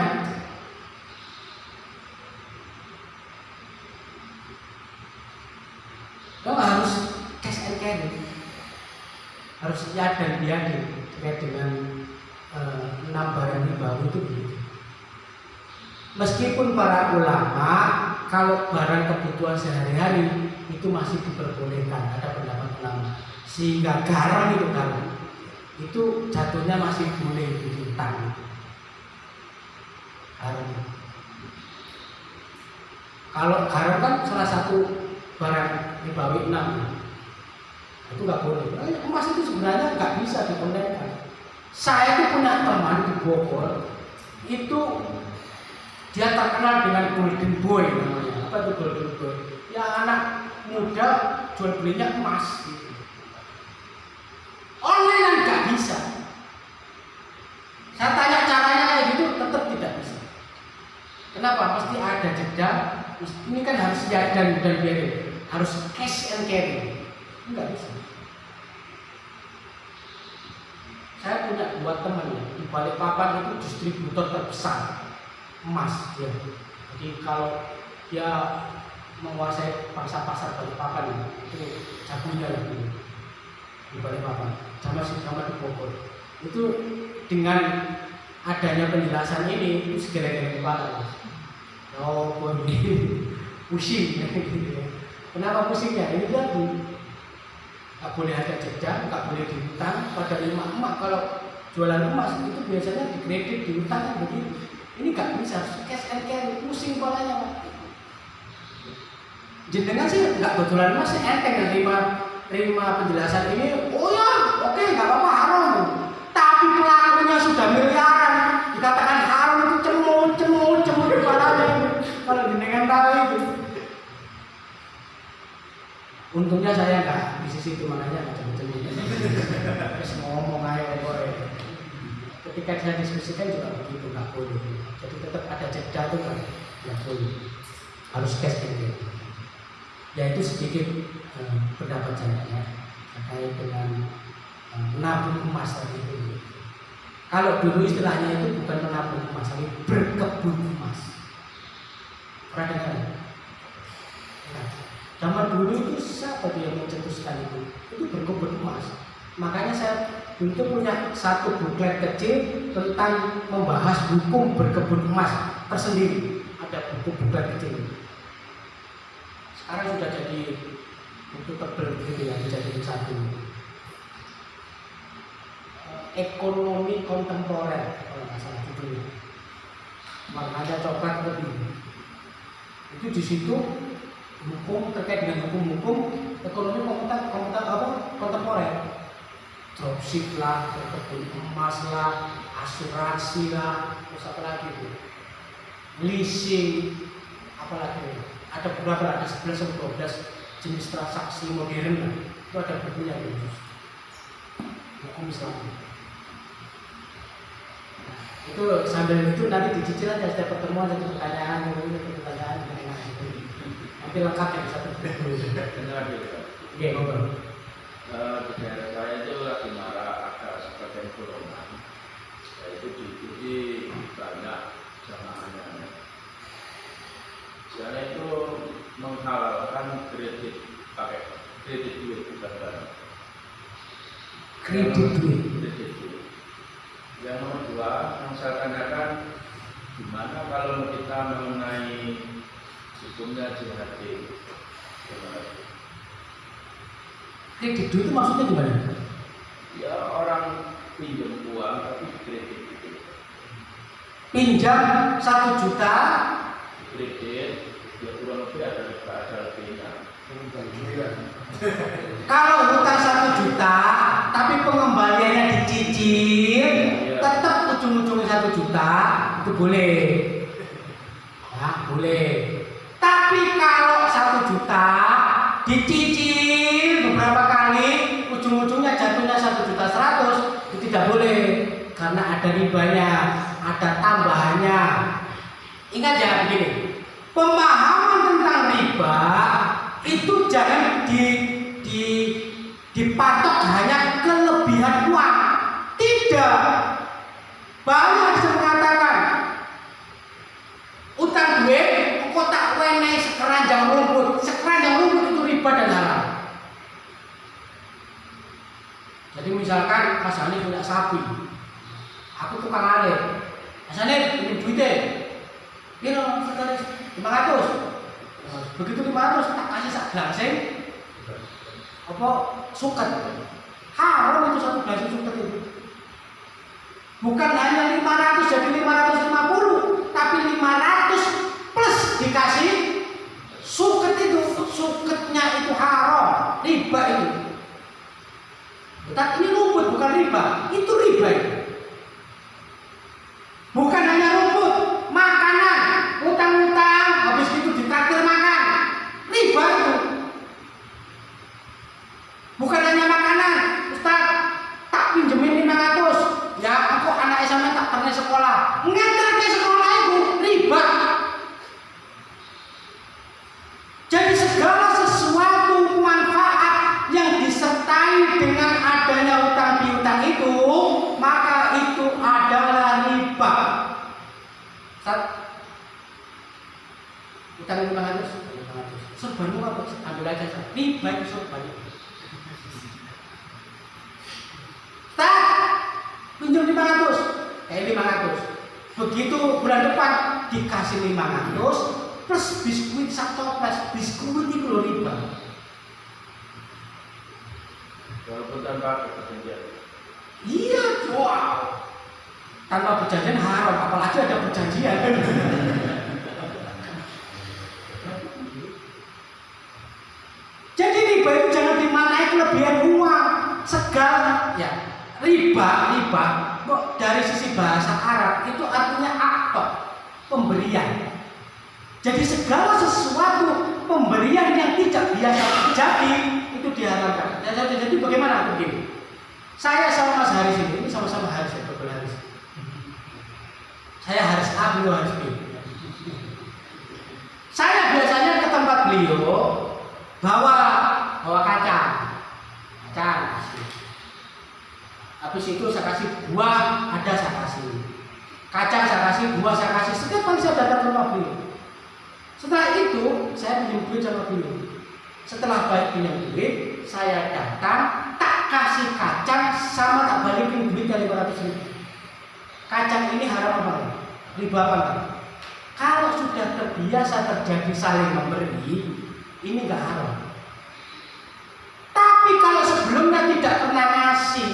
[SPEAKER 2] Lo harus cash and carry, harus siap dan biadil terkait dengan 6 barang ribawi itu begitu. Meskipun para ulama kalau barang kebutuhan sehari-hari itu masih diperbolehkan, ada pendapat ulama, sehingga garam itu jatuhnya masih boleh dihutang. Garam. Kalau garam kan salah satu barang ribawi 6, itu nggak boleh. Emas itu sebenarnya nggak bisa dikonekkan. Saya itu punya teman di Bogor, itu dia terkenal dengan golden boy namanya. Apa itu golden boy? Ya anak muda jual belinya emas gitu. Online nggak bisa. Saya tanya caranya kayak gitu, tetap tidak bisa. Kenapa? Mesti ada jeda. Ini kan harus dan biaya, harus cash and carry. Enggak bisa. Saya punya 2 teman ya, di Balikpapan itu distributor terbesar emas ya. Jadi kalau dia menguasai pasar Balikpapan itu jagonya lah di Balikpapan, sama di Bogor. Itu dengan adanya penjelasan ini itu segala-galanya kepala. Oh, pusing gitu ya. Kenapa pusingnya? Ini tadi nggak boleh ada jeda, nggak boleh dihutang. Pada emak-emak kalau jualan emas itu biasanya dikredit, dihutang begitu. Ini nggak bisa, cash and carry, pusing kepalanya Pak. Jenengan sih nggak kebetulan emas sih enteng terima penjelasan ini. Oh ya, oke, nggak apa-apa, haram. Tapi pelakunya sudah miliaran, dikatakan haram itu cemut kepalanya. Kalau jenengan tahu itu. Untungnya saya nggak di sisi itu, makanya nggak cemut. Terus ngomong aja boleh. Ketika saya diskusikan juga begitu, nggak boleh. Jadi tetap ada jeda tuh nggak boleh. Harus cash and ya itu sedikit pendapat saya ya, terkait dengan menabung emas tadi itu. Kalau dulu istilahnya itu bukan menabung emas, tapi berkebun emas. Pernah dengar? Nah, zaman dulu itu siapa dia yang mencetuskan itu berkebun emas. Makanya saya dulu punya satu buklet kecil tentang membahas hukum berkebun emas tersendiri. Ada buku-buklet kecil. Sekarang sudah jadi buku tebel begitu ya, dijadikan satu. Ekonomi kontemporer kalau nggak salah judulnya. Warnanya coklat lebih. Itu di situ hukum terkait dengan hukum ekonomi kontemporer. Dropship lah, berkebun emas lah, asuransi lah, terus apa lagi itu? Leasing, apa lagi? Ada beberapa, ada 11 atau 12 jenis transaksi modern lah. Itu ada bukunya khusus. Hukum Islam. Nah, itu sambil itu nanti dicicil aja setiap pertemuan satu pertanyaan, nanti lengkap ya satu buku. Oke, ngobrol.
[SPEAKER 6] Di daerah saya itu lagi marah ada sebagian golongan, yaitu diikuti banyak jamaahnya. Saya itu menghalalkan kredit pakai kredit duit bukan barang.
[SPEAKER 2] Kredit duit.
[SPEAKER 6] Yang nomor 2, yang saya tanyakan, gimana kalau kita mengenai hukumnya JHT?
[SPEAKER 2] Kredit duit itu maksudnya gimana?
[SPEAKER 6] Ya orang pinjam uang tapi kredit itu.
[SPEAKER 2] Pinjam 1 juta,
[SPEAKER 6] Kredit, ya kurang lebih ada lebihnya.
[SPEAKER 2] kalau hutang 1 juta, tapi pengembaliannya dicicil, tetap ujung-ujungnya 1 juta, itu boleh. Ya, boleh. Tapi kalau 1 juta ada ribanya, ada tambahannya. Ingat jangan begini, pemahaman tentang riba itu jangan dipatok hanya kelebihan uang. Tidak. Banyak yang mengatakan utang duit kok tak wenehi sekeranjang rumput. Sekeranjang rumput itu riba dan haram. Jadi misalkan Mas Hani punya sapi, aku tukang ale. Mas Hani ini duitnya, ini sekali 500. Begitu 500 tak kasih sak glangsing, apa suket. Haram itu satu glangsing suket itu. Bukan hanya 500 jadi 550, tapi 500 plus dikasih suket itu. Suketnya itu haram, riba itu. Tapi ini rumput bukan riba, itu riba itu. Bukan hanya rumput, makanan, utang-utang, habis itu ditraktir makan, riba itu. Bukan hanya makanan, Ustaz, tak pinjemin 500, ya aku anak SMA tak pernah sekolah, ngantar ke sekolah itu riba. Jadi segala sesuatu manfaat yang disertai dengan adanya utang piutang itu, maka itu adalah riba. Ustaz, utang 500, serbanmu apa? Ambil aja, riba itu serbanmu. Ustaz, pinjam 500, 500. Begitu bulan depan dikasih 500 plus biskuit 1 toples, biskuit itu loh riba.
[SPEAKER 6] Walaupun tanpa perjanjian.
[SPEAKER 2] Iya, wow. Tanpa perjanjian haram, apalagi ada perjanjian. Jadi riba itu jangan dimaknai kelebihan uang. Segala ya riba kok dari sisi bahasa Arab itu artinya aktor, pemberian. Jadi segala sesuatu pemberian yang tidak biasa terjadi itu diharamkan. Jadi bagaimana begini? Saya sama Mas Haris ini sama-sama Haris ya, double Haris. Saya Haris A, beliau Haris B. Saya biasanya ke tempat beliau bawa kacang. Habis itu saya kasih buah, ada saya kasih. Kacang saya kasih, buah saya kasih. Setiap kali saya datang ke rumah beliau. Setelah itu saya pinjam duit sama beliau. Setelah baik pinjam duit, saya datang tak kasih kacang sama tak balikin duit dari 500.000. Kacang ini haram apa? Riba apa? Kalau sudah terbiasa terjadi saling memberi, ini enggak haram. Tapi kalau sebelumnya tidak pernah ngasih,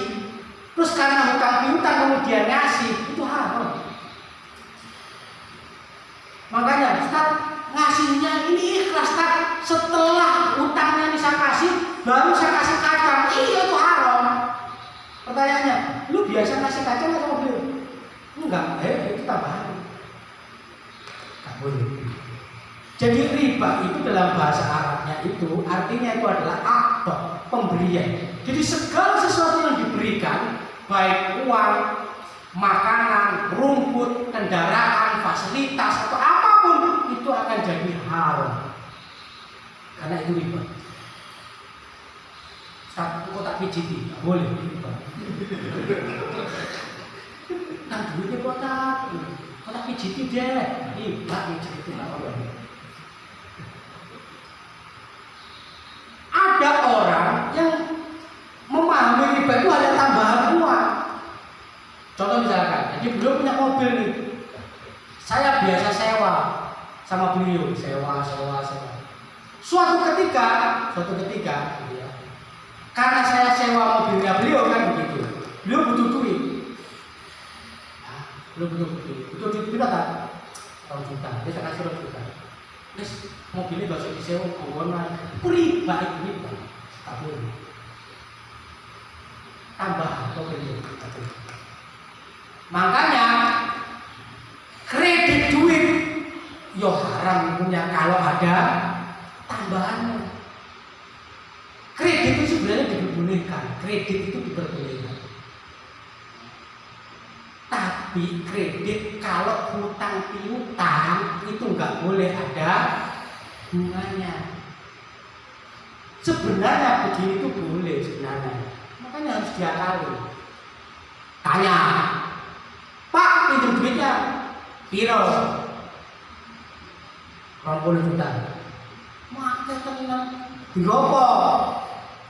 [SPEAKER 2] terus karena hutang piutang kemudian ngasih, itu haram. Makanya Ustaz, ngasihnya ini ikhlas tak, setelah utangnya ini saya kasih baru saya kasih kacang, iya itu haram. Pertanyaannya, lu biasa ngasih kacang atau belum? Enggak, itu tambahan. Enggak boleh. Jadi riba itu dalam bahasa Arabnya itu artinya itu adalah aktor, pemberian. Jadi segala sesuatu yang diberikan, baik uang, makanan, rumput, kendaraan, fasilitas atau apapun itu akan jadi haram. Karena itu riba. Kok tak pijiti? Nggak boleh riba. Nah duitnya kok tak pijiti deh. Riba pijit itu nggak boleh. Ada orang yang memahami riba itu ada tambahan uang. Contoh misalkan, jadi beliau punya mobil nih. Saya biasa sewa sama beliau, sewa. Suatu ketika, ya, karena saya sewa mobilnya beliau kan begitu. Beliau butuh duit. Nah, butuh duit berapa? 2 juta. Dia saya kasih 2 juta. Terus mobilnya gak usah disewa, keuangan. Riba itu riba. Tak boleh. Tambah atau beliau. Makanya kredit duit yo haram punya kalau ada tambahannya. Kredit itu sebenarnya diperbolehkan. Kredit itu diperbolehkan. Tapi kredit kalau hutang piutang itu nggak boleh ada bunganya. Sebenarnya begini itu boleh sebenarnya, makanya harus diakali. Tanya, Pak, pinjam duitnya piro? 20 juta. Maka tenang, diropo?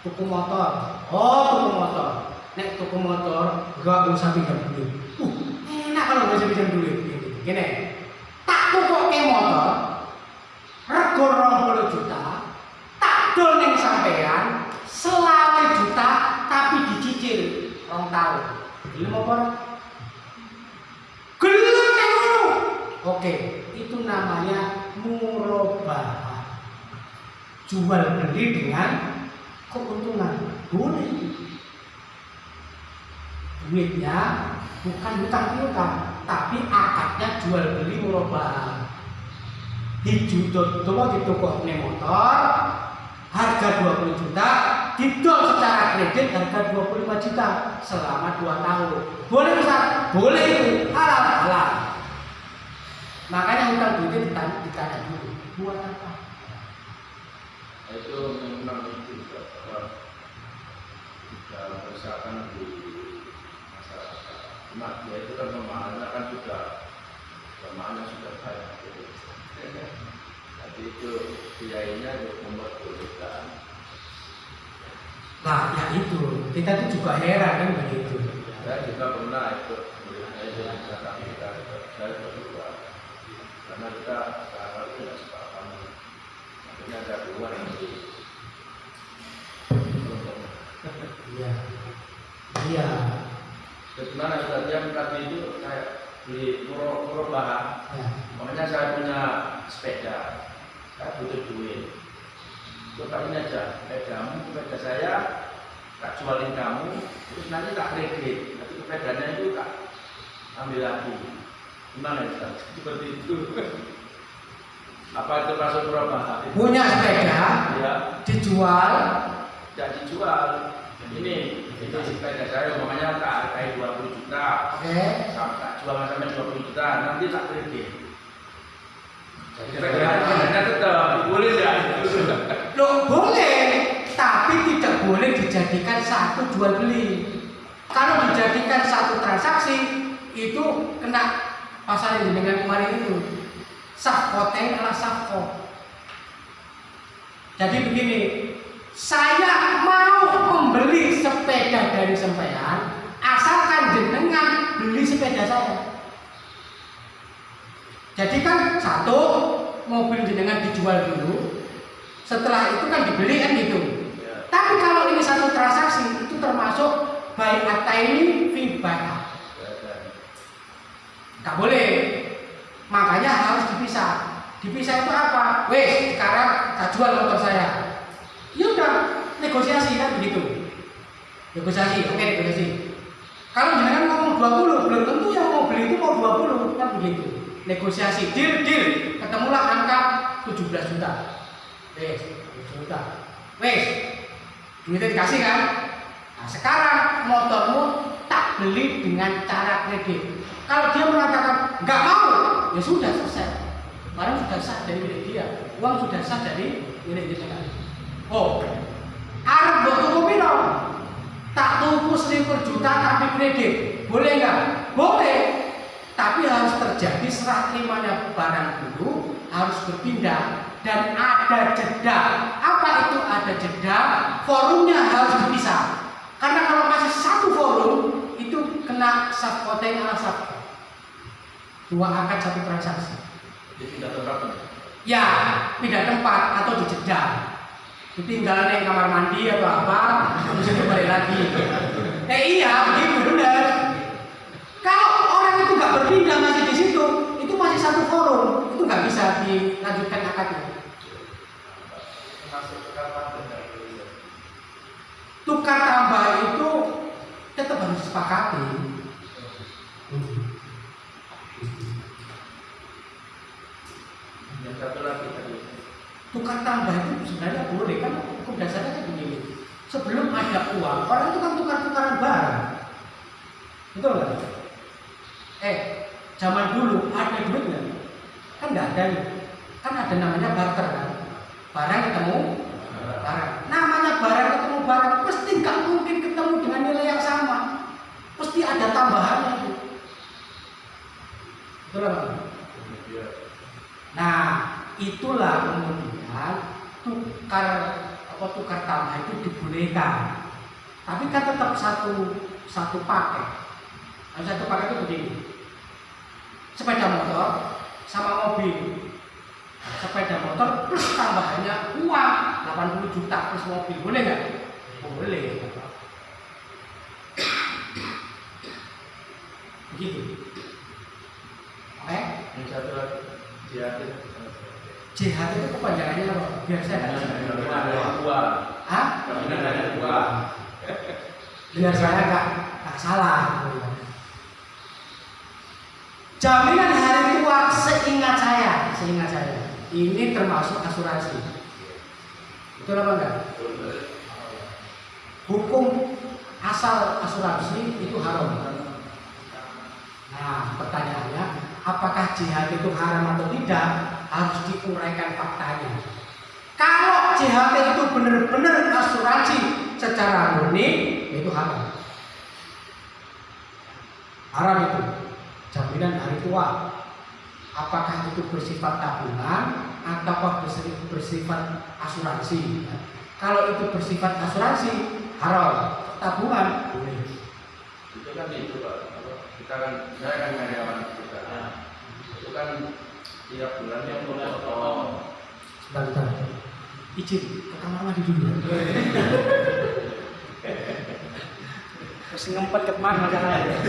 [SPEAKER 2] Tuku motor. Oh, tuku motor. Nek tuku motor, gak usah pinjam duit. Enak kalau gak usah pinjam duit. Gini, tak tuku ke motor, rego 20 juta, tak dol ning sampean, selawe juta, tapi dicicil 2 tahun. Gelem apa? Gelem nek ngono. Oke, itu namanya murabahah. Jual beli dengan keuntungan. Boleh. Duitnya bukan hutang piutang, tapi akadnya jual beli murabahah. Dijudot di toko motor, harga 20 juta, didol secara kredit harga 25 juta selama 2 tahun. Boleh Ustaz? Boleh itu, halal. Makanya hutang duitnya ditanya dulu, buat apa?
[SPEAKER 6] Itu memang itu juga misalkan di masyarakat. Cuma dia itu kan pemahamannya kan sudah banyak gitu. Jadi itu biayanya memperbolehkan.
[SPEAKER 2] Nah, ya itu kita tuh juga heran kan begitu.
[SPEAKER 6] Saya juga pernah ikut melihat zakat kita, saya berdua. Karena kita kalau tidak sepaham, akhirnya ada dua yang
[SPEAKER 2] Iya.
[SPEAKER 6] Sebenarnya yang tadi itu saya beli murabahah.
[SPEAKER 2] Ya.
[SPEAKER 6] Makanya saya punya sepeda, saya butuh duit. Coba ini aja, sepeda saya tak jualin kamu, terus nanti tak kredit, nanti sepedanya itu tak ambil lagi. Gimana ya? Seperti itu. Apa itu masuk murabahah?
[SPEAKER 2] Punya sepeda,
[SPEAKER 6] Ya,
[SPEAKER 2] dijual,
[SPEAKER 6] tidak dijual. Ini sepeda saya, makanya tak hargai 20 juta.
[SPEAKER 2] oke.
[SPEAKER 6] Tak jual sampai 20 juta, nanti tak kredit. Sepedanya tetap boleh ya itu.
[SPEAKER 2] Loh, boleh, tapi tidak boleh dijadikan satu jual beli. Kalau dijadikan satu transaksi, itu kena pasal yang dengan kemarin itu. Safkoten ala safko. Jadi begini, saya mau membeli sepeda dari sampean, asalkan jenengan beli sepeda saya. Jadi kan satu, mobil jenengan dijual dulu, setelah itu kan dibeli kan gitu.
[SPEAKER 6] Ya.
[SPEAKER 2] Tapi kalau ini satu transaksi, itu termasuk bai'ataini fi bai'ah. Gak boleh. Makanya harus dipisah. Dipisah itu apa? Wes, sekarang tak jual motor saya. Ya udah, negosiasi kan begitu. Negosiasi, oke negosiasi. Kalau jenengan ngomong 20, belum tentu yang mau beli itu mau 20, kan begitu. Negosiasi, deal, ketemulah angka 17 juta. Wes, 17 juta. Wes, duitnya dikasih kan? Nah, sekarang motormu tak beli dengan cara kredit. Kalau dia mengatakan nggak mau, ya sudah selesai. Barang sudah sah dari milik dia, uang sudah sah dari milik dia. Oh, arep mbok tuku piro? Tak tuku 1.000 juta tapi kredit, boleh nggak? Boleh. Tapi harus terjadi serah terimanya barang dulu, harus berpindah dan ada jeda. Apa itu ada jeda? Forumnya harus dipisah. Karena kalau masih satu forum itu kena safkoten ala safko. 2 akad 1 transaksi.
[SPEAKER 6] Jadi tidak tempat.
[SPEAKER 2] Ya, pindah tempat atau dijeda. Ditinggal di kamar mandi atau apa, terus itu balik lagi. Iya, begitu benar. Kalau orang itu nggak berpindah masih di situ, itu masih satu forum, itu nggak bisa dilanjutkan akadnya. Tukar tambah itu tetap harus disepakati.
[SPEAKER 6] Yang satu lagi tadi.
[SPEAKER 2] Tukar tambah itu sebenarnya boleh kan, hukum dasarnya begini. Sebelum ada uang, orang itu kan tukar-tukaran barang. Betul nggak? Zaman dulu ada duit nggak? Kan nggak ada nih. Kan ada namanya barter kan. Barang ketemu barang. Namanya barang ketemu barang, pasti nggak mungkin ketemu dengan nilai yang sama. Pasti ada tambahannya itu. Betul nggak? Nah, itulah kemudian tukar tambah itu dibolehkan. Tapi kan tetap satu paket. Satu paket itu begini. Sepeda motor sama mobil. Sepeda motor plus tambahannya uang 80 juta plus mobil. Boleh nggak? Boleh. Begitu. Oke?
[SPEAKER 6] Yang satu lagi jihad.
[SPEAKER 2] Jihad itu kepanjangannya apa? Biar saya nggak
[SPEAKER 6] Dua.
[SPEAKER 2] Hah?
[SPEAKER 6] Ada dua.
[SPEAKER 2] Biar saya nggak salah. Jaminan hari tua seingat saya, ini termasuk asuransi. Betul apa enggak? Hukum asal asuransi itu haram. Nah, pertanyaannya, apakah jihad itu haram atau tidak? Harus diuraikan faktanya. Kalau jihad itu benar-benar asuransi secara murni, itu haram. Haram itu jaminan hari tua. Apakah itu bersifat tabungan atau bersifat asuransi? Kalau itu bersifat asuransi, haram. Tabungan boleh.
[SPEAKER 6] Itu kan itu Pak. Kita kan, saya kan karyawan kita. Itu kan tiap bulannya potong.
[SPEAKER 2] Sebentar. Izin ke kamar mandi dulu. Terus ngempet ke mana masalahnya?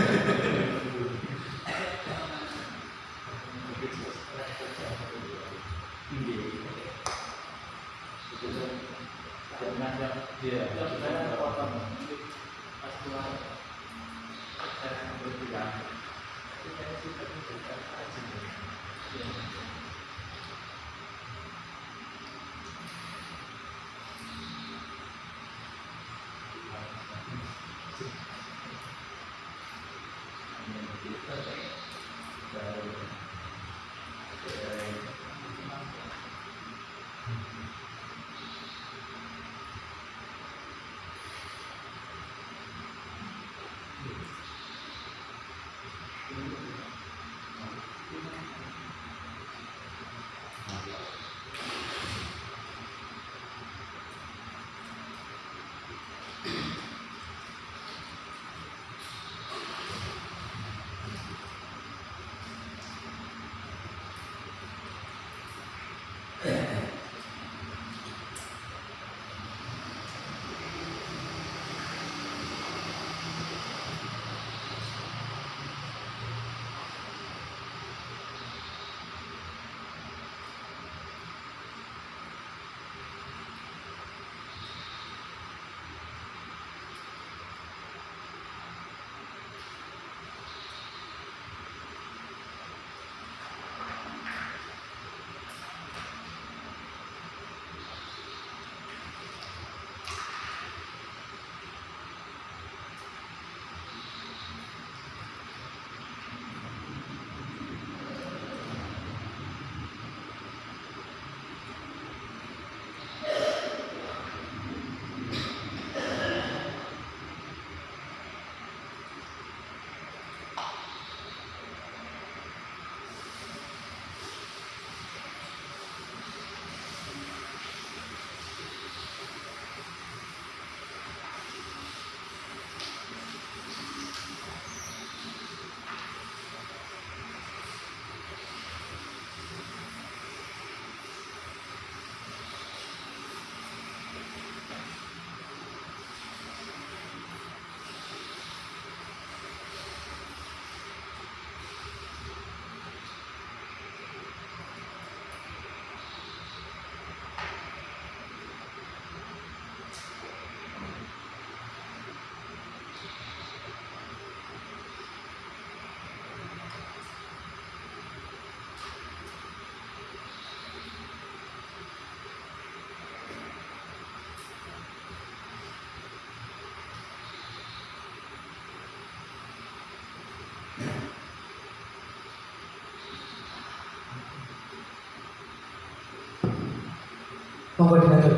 [SPEAKER 1] Monggo dilanjut.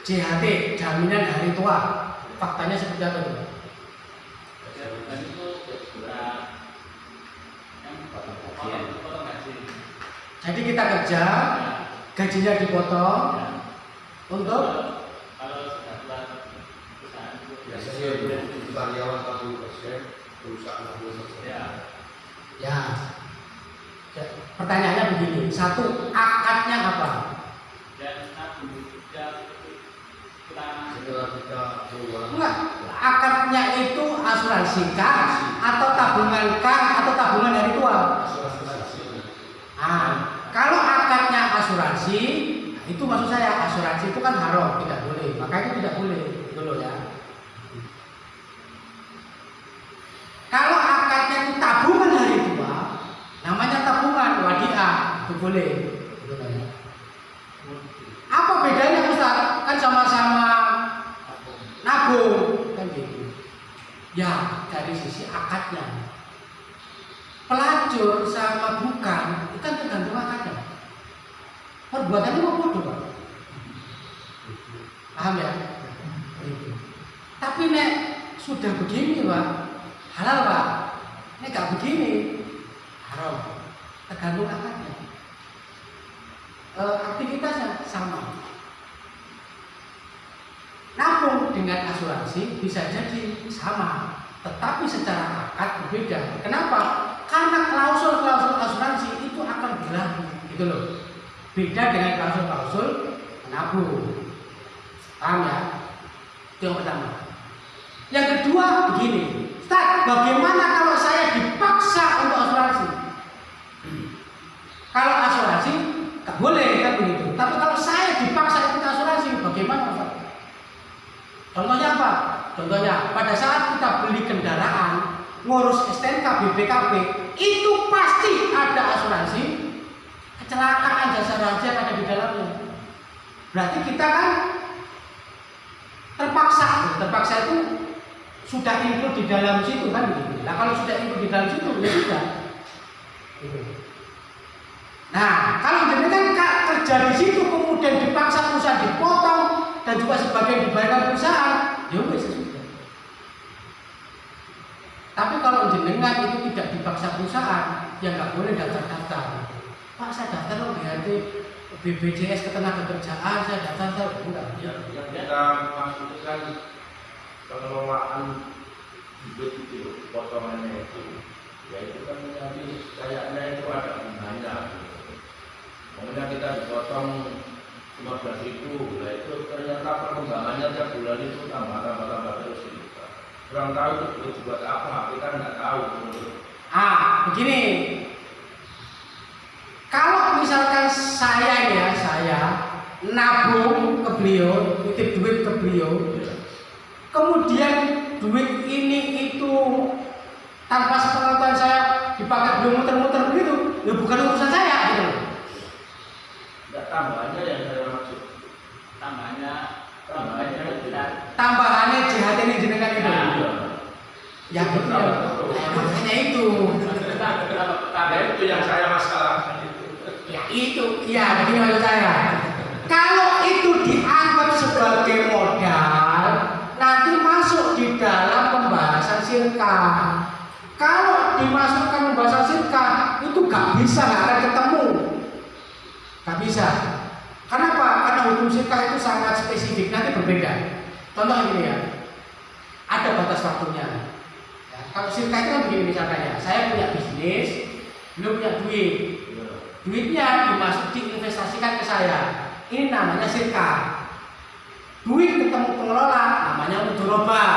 [SPEAKER 2] JHT, jaminan hari tua. Faktanya seperti apa itu?
[SPEAKER 4] Dan itu berat yang potong gaji.
[SPEAKER 2] Jadi kita kerja, gajinya dipotong untuk
[SPEAKER 4] Kalau sudah keluar perusahaan itu
[SPEAKER 5] Biasanya untuk karyawan 40%, perusahaan 60%.
[SPEAKER 4] ya.
[SPEAKER 2] ya. Pertanyaannya begini, satu, akadnya apa?
[SPEAKER 4] Dan nabung kita
[SPEAKER 5] Setelah kita keluar,
[SPEAKER 2] Enggak, akadnya itu asuransi kah atau tabungan kah atau tabungan dari tua? Nah, kalau akadnya asuransi, nah itu maksud saya asuransi itu kan haram, tidak boleh. Maka itu tidak boleh, gitu loh ya. Kalau akadnya itu tabungan hari tua, namanya tabungan wadiah, itu boleh. Gitu loh ya. Apa bedanya Ustaz? Kan sama-sama nabung, kan gitu. Ya, dari sisi akadnya. Pelacur sama bukan, itu kan tergantung akadnya. Perbuatannya mau bodoh, Pak. Paham ya? Gitu. Tapi nek sudah begini, Pak, halal, Pak. Nek gak begini, haram. Tergantung akadnya. Aktivitasnya sama. Nabung dengan asuransi bisa jadi sama, tetapi secara akad berbeda. Kenapa? Karena klausul-klausul asuransi itu akan berlaku, gitu loh. Beda dengan klausul-klausul nabung. Paham ya? Itu yang pertama. Yang kedua begini, Ustaz, bagaimana kalau saya dipaksa untuk asuransi? Kalau asuransi tak boleh kan begitu. Tapi kalau saya dipaksa ikut asuransi, bagaimana Ustaz? Contohnya apa? Contohnya pada saat kita beli kendaraan, ngurus STNK, BPKB, itu pasti ada asuransi kecelakaan jasa raja yang ada di dalamnya. Berarti kita kan terpaksa itu sudah include di dalam situ kan begitu. Nah kalau sudah include di dalam situ ya sudah. Nah kalau jenengan kerja di situ kemudian dipaksa perusahaan dipotong dan juga sebagian dibayarkan perusahaan, ya wes sudah. Tapi kalau jenengan itu tidak dipaksa perusahaan, ya nggak boleh daftar. Pak saya daftar loh BPJS Ketenagakerjaan, saya daftar enggak.
[SPEAKER 6] Yang kita maksudkan pengelolaan hidup itu, potongannya itu, ya itu kan menjadi kayaknya itu ada bunganya. Kemudian kita dipotong 15.000, nah itu ternyata perkembangannya tiap bulan itu tambah terus gitu. Kurang tahu itu duit buat apa, kita nggak tahu.
[SPEAKER 2] Begini, kalau misalkan saya nabung ke beliau, titip duit ke beliau, kemudian duit ini itu tanpa sepengetahuan saya dipakai beliau muter-muter begitu, ya bukan urusan saya gitu.
[SPEAKER 6] Nggak tambahannya yang saya maksud.
[SPEAKER 2] Tambahannya JHT ini jenengan itu. Ya betul. Makanya itu.
[SPEAKER 6] Nah itu yang saya masalahkan itu.
[SPEAKER 2] Ya itu, ya begini maksud saya. Kalau itu dianggap sebagai modal, nanti masuk di dalam pembahasan sirkah. Kalau dimasukkan pembahasan sirkah, itu gak bisa, gak akan ketemu. Gak bisa. Kenapa? Karena hukum sirkah itu sangat spesifik, nanti berbeda. Contoh ini ya, ada batas waktunya. Ya, kalau sirkah itu kan begini misalnya, saya punya bisnis, belum punya duit. Duitnya diinvestasikan ke saya. Ini namanya sirkah. Duit ketemu pengelola, namanya mudharabah.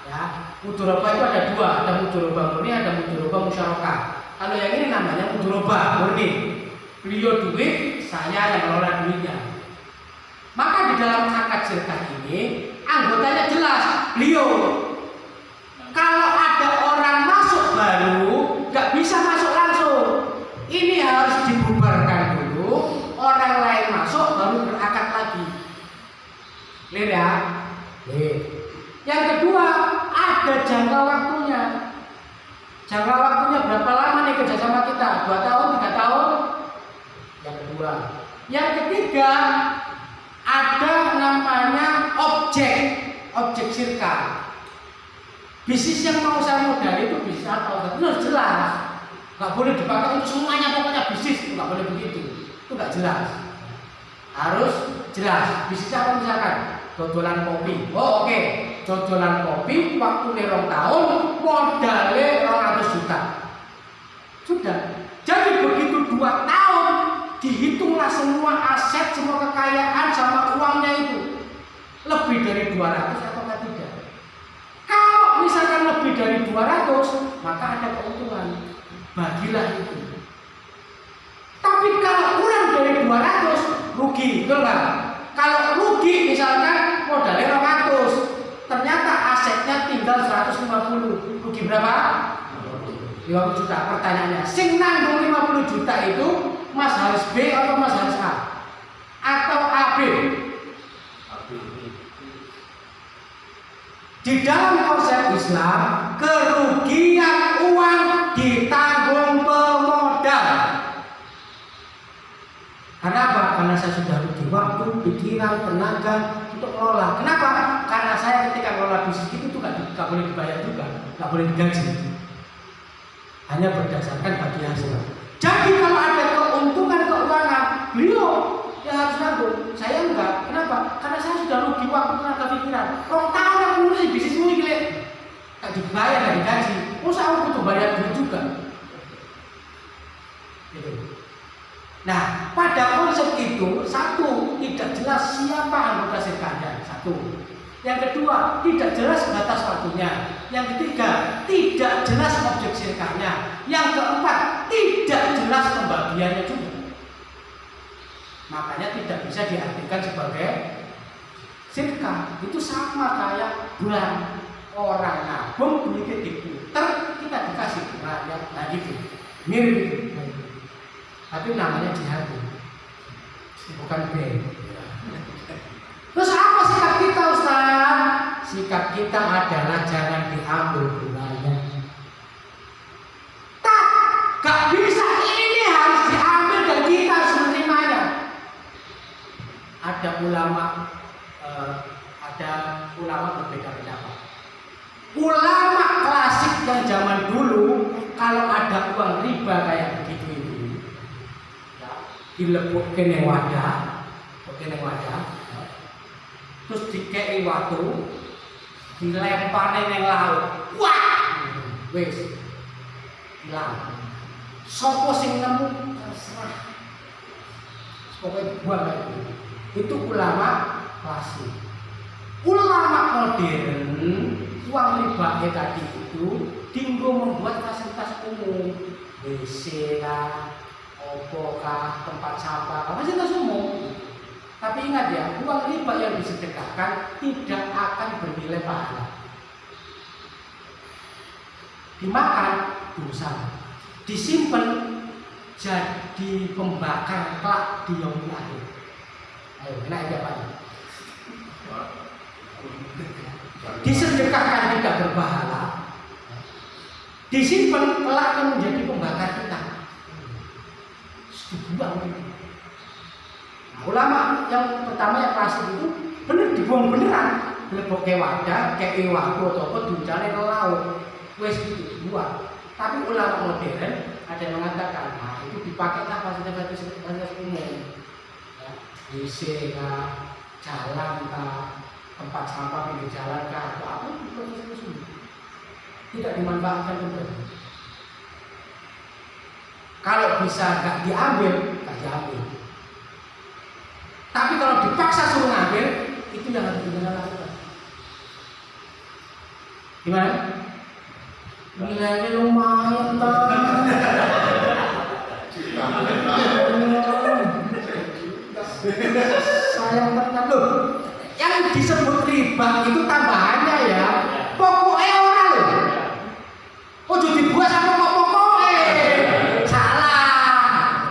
[SPEAKER 2] Ya, mudharabah itu ada dua, ada mudharabah murni, ada mudharabah musyarakah. Kalau yang ini namanya mudharabah murni. Beliau duit, saya yang mengelola duitnya. Maka di dalam akad sirkah ini anggotanya jelas, beliau. Kalau ada orang masuk baru, nggak bisa masuk langsung. Ini harus dibubarkan dulu, orang lain masuk baru berakad lagi. Lihat ya. Yang kedua, ada jangka waktunya. Jangka waktunya berapa lama nih kerjasama kita? 2 tahun, 3 tahun? Yang kedua kedua. Yang ketiga ada namanya objek syirka. Bisnis yang mau saya modali itu bisnis apa? Itu harus jelas. Nggak boleh dipakai untuk semuanya, pokoknya bisnis itu nggak boleh begitu. Itu nggak jelas. Harus jelas. Bisnisnya apa misalkan? Dodolan kopi. Oh oke. Dodolan kopi waktu 2 tahun modalnya 200 juta. Sudah. Jadi begitu 2 tahun dihitunglah semua aset, semua kekayaan sama uangnya itu. Lebih dari 200 atau tidak. Kalau misalkan lebih dari 200, maka ada keuntungan. Bagilah itu. Tapi kalau kurang dari 200, rugi, betul nggak? Kalau rugi misalkan modalnya 200, ternyata asetnya tinggal 150, rugi berapa? 50 juta. Pertanyaannya, sing nanggung 50 juta itu Mas Haris B atau Mas Haris A? Atau AB? Di dalam konsep Islam, kerugian uang ditanggung pemodal. Karena apa? Karena saya sudah rugi waktu, pikiran, tenaga untuk mengelola. Kenapa? Karena saya ketika mengelola bisnis itu tuh nggak boleh dibayar juga, nggak boleh digaji. Hanya berdasarkan bagi hasil. Jadi kalau ada keuntungan keuangan, beliau yang harus nanggung. Saya enggak. Kenapa? Karena saya sudah rugi waktu, tenaga, pikiran. Orang tahu yang ngurusin bisnis ini gile, nggak dibayar, nggak digaji. Masa aku butuh bayar duit juga. Gitu. Nah, pada konsep itu, satu, tidak jelas siapa anggota syirkahnya. Satu. Yang kedua, tidak jelas batas waktunya. Yang ketiga, tidak jelas objek syirkahnya. Yang keempat, tidak jelas pembagiannya juga. Makanya tidak bisa diartikan sebagai syirkah. Itu sama kayak bulan. Orang nabung, duitnya diputer, kita dikasih rakyat. Nah gitu, mirip gitu. Tapi namanya jihad, bukan B. Terus apa sikap kita, Ustaz? Sikap kita adalah jangan diambil bunganya. Tak, gak bisa, ini harus diambil dan kita harus menerimanya. Ada ulama berbeda pendapat. Ulama klasik yang zaman dulu, kalau ada uang riba kayak begitu itu, dilebokkan yang wadah, terus dikei waktu, dilemparin yang laut, wah, wes, hilang. Sopo sing nemu terserah, pokoknya buang lagi. Itu ulama klasik. Ulama modern, uang riba tadi itu tinggal membuat fasilitas umum, WC lah, opokah, tempat sampah, fasilitas umum. Tapi ingat ya, uang riba yang disedekahkan tidak akan bernilai pahala. Dimakan dosa, disimpan jadi pembakar kelak di yaumil akhir. Ayo, enak aja Pak. Disedekahkan tidak berpahala, disimpan kelak akan menjadi pembakar kita. Dibuang. Nah, ulama yang pertama yang klasik itu bener dibuang beneran, lebok ke wadah, ke waktu atau apa duncane ke laut, wes itu dibuang. Tapi ulama modern ada yang mengatakan, nah itu dipakai tak fasilitas umum, ya, WC kah, jalan kah, tempat sampah pinggir jalan kah, atau apa itu tidak dimanfaatkan kembali. Kalau bisa nggak diambil, nggak diambil. Tapi kalau dipaksa suruh ngambil, itu yang harus kita lakukan. Gimana? Nilainya lumayan Bang. Sayang tenan loh. Yang disebut riba itu tambahannya ya. Pokoknya orang loh. Oh jadi dibuat sama pokoknya. Salah.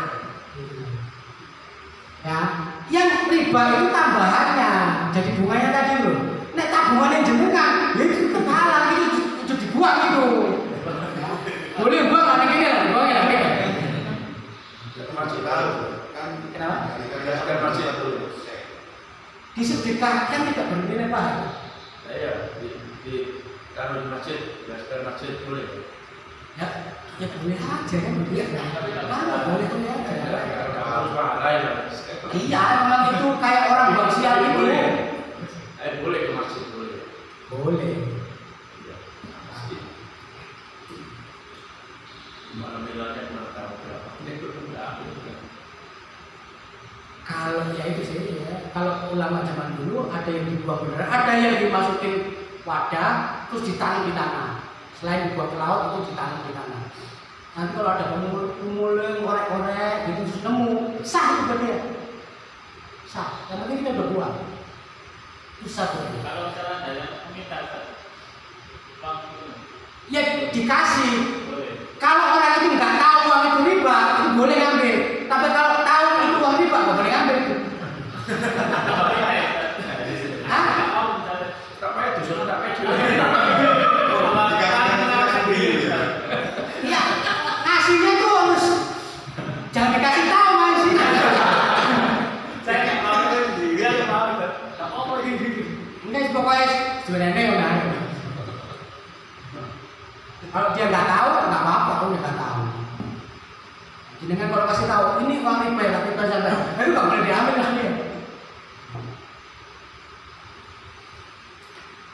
[SPEAKER 2] Ya, yang riba itu tambahannya. Jadi bunganya tadi loh. Nek tabungannya jenengan, ya itu halal itu dibuang itu. Boleh buang ada gini lah, buangnya lagi.
[SPEAKER 5] Masih tahu kan
[SPEAKER 2] disedekahkan tidak bernilai pahala.
[SPEAKER 6] Saya kalau di masjid, biasanya masjid boleh.
[SPEAKER 2] Ya boleh aja kan, boleh boleh aja.
[SPEAKER 6] Harus pahala ya.
[SPEAKER 2] Iya, memang itu kayak orang buang sial itu.
[SPEAKER 6] Boleh ke masjid boleh.
[SPEAKER 2] Boleh.
[SPEAKER 6] Malam milanya kurang tahu berapa.
[SPEAKER 2] Kalau ya itu sih ya, kalau ulama zaman dulu ada yang dibuang beneran, ada yang dimasukin wadah terus ditanam di tanah. Selain dibuang ke laut itu ditanam di tanah. Nanti kalau ada pemulung korek-korek gitu terus nemu, sah itu berarti ya. Sah. Yang penting kita udah buang. Itu sah berarti.
[SPEAKER 4] Kalau misalnya ada yang meminta uang itu
[SPEAKER 2] Ya dikasih.
[SPEAKER 4] boleh.
[SPEAKER 2] Kalau orang itu nggak tahu uang itu riba, itu boleh ngambil. Tapi kalau tahu itu uang riba, nggak boleh ngambil itu. Hah?
[SPEAKER 6] Tak payah dusun, tak payah jual.
[SPEAKER 2] Iya, ngasihnya itu harus jangan dikasih tahu ngasihnya.
[SPEAKER 4] Saya nggak mau, dia nggak mau, nggak mau ini.
[SPEAKER 2] Enggak pokoknya sebenarnya udah. Kalau dia nggak tahu, nggak apa-apa, kalau dia nggak tahu. Jadi kan kalau kasih tahu ini uang riba ya, tapi kita sampai, itu nggak boleh diambil lah dia.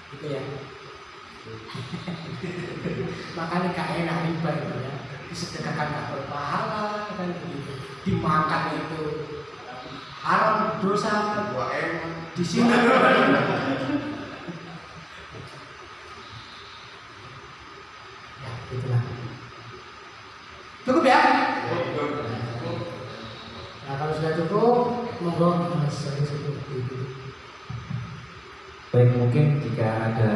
[SPEAKER 2] Gitu ya. Makanya gak enak riba itu ya. Disedekahkan gak berpahala kan begitu. Dimakan itu haram dosa. Di sini. Ya, itulah. Cukup ya? Nah, kalau sudah cukup, monggo Mas
[SPEAKER 3] Baik, mungkin jika ada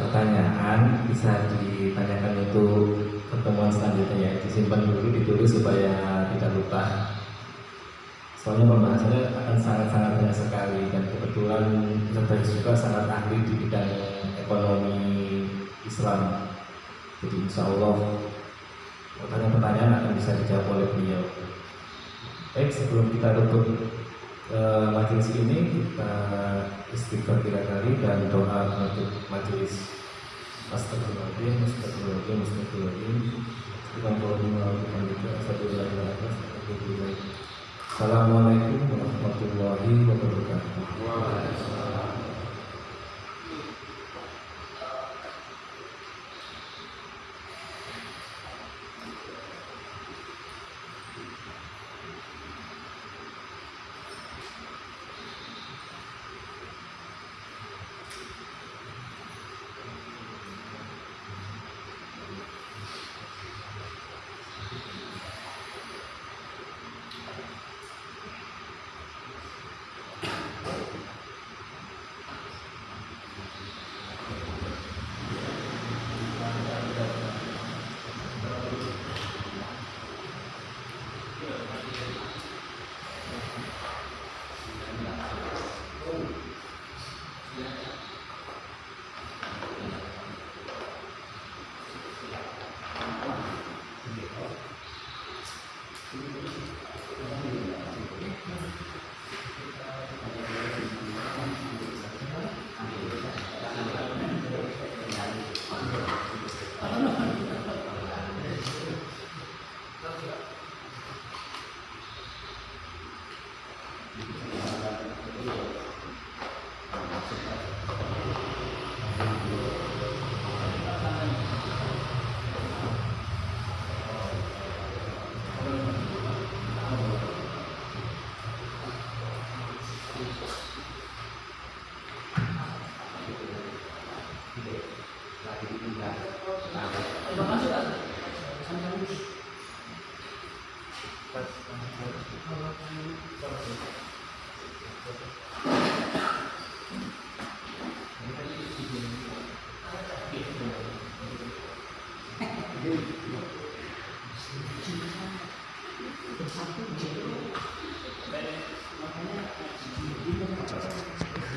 [SPEAKER 3] pertanyaan bisa ditanyakan untuk pertemuan selanjutnya ya. Disimpan dulu, ditulis supaya tidak lupa. Soalnya pembahasannya akan sangat-sangat banyak sekali dan kebetulan kita juga sangat ahli di bidang ekonomi Islam. Jadi insya Allah pertanyaan-pertanyaan akan bisa dijawab oleh beliau. Baik, sebelum kita tutup majelis ini, kita istighfar 3 kali dan doa untuk majelis. Astagfirullahaladzim, astagfirullahaladzim, astagfirullahaladzim. Assalamualaikum warahmatullahi wabarakatuh.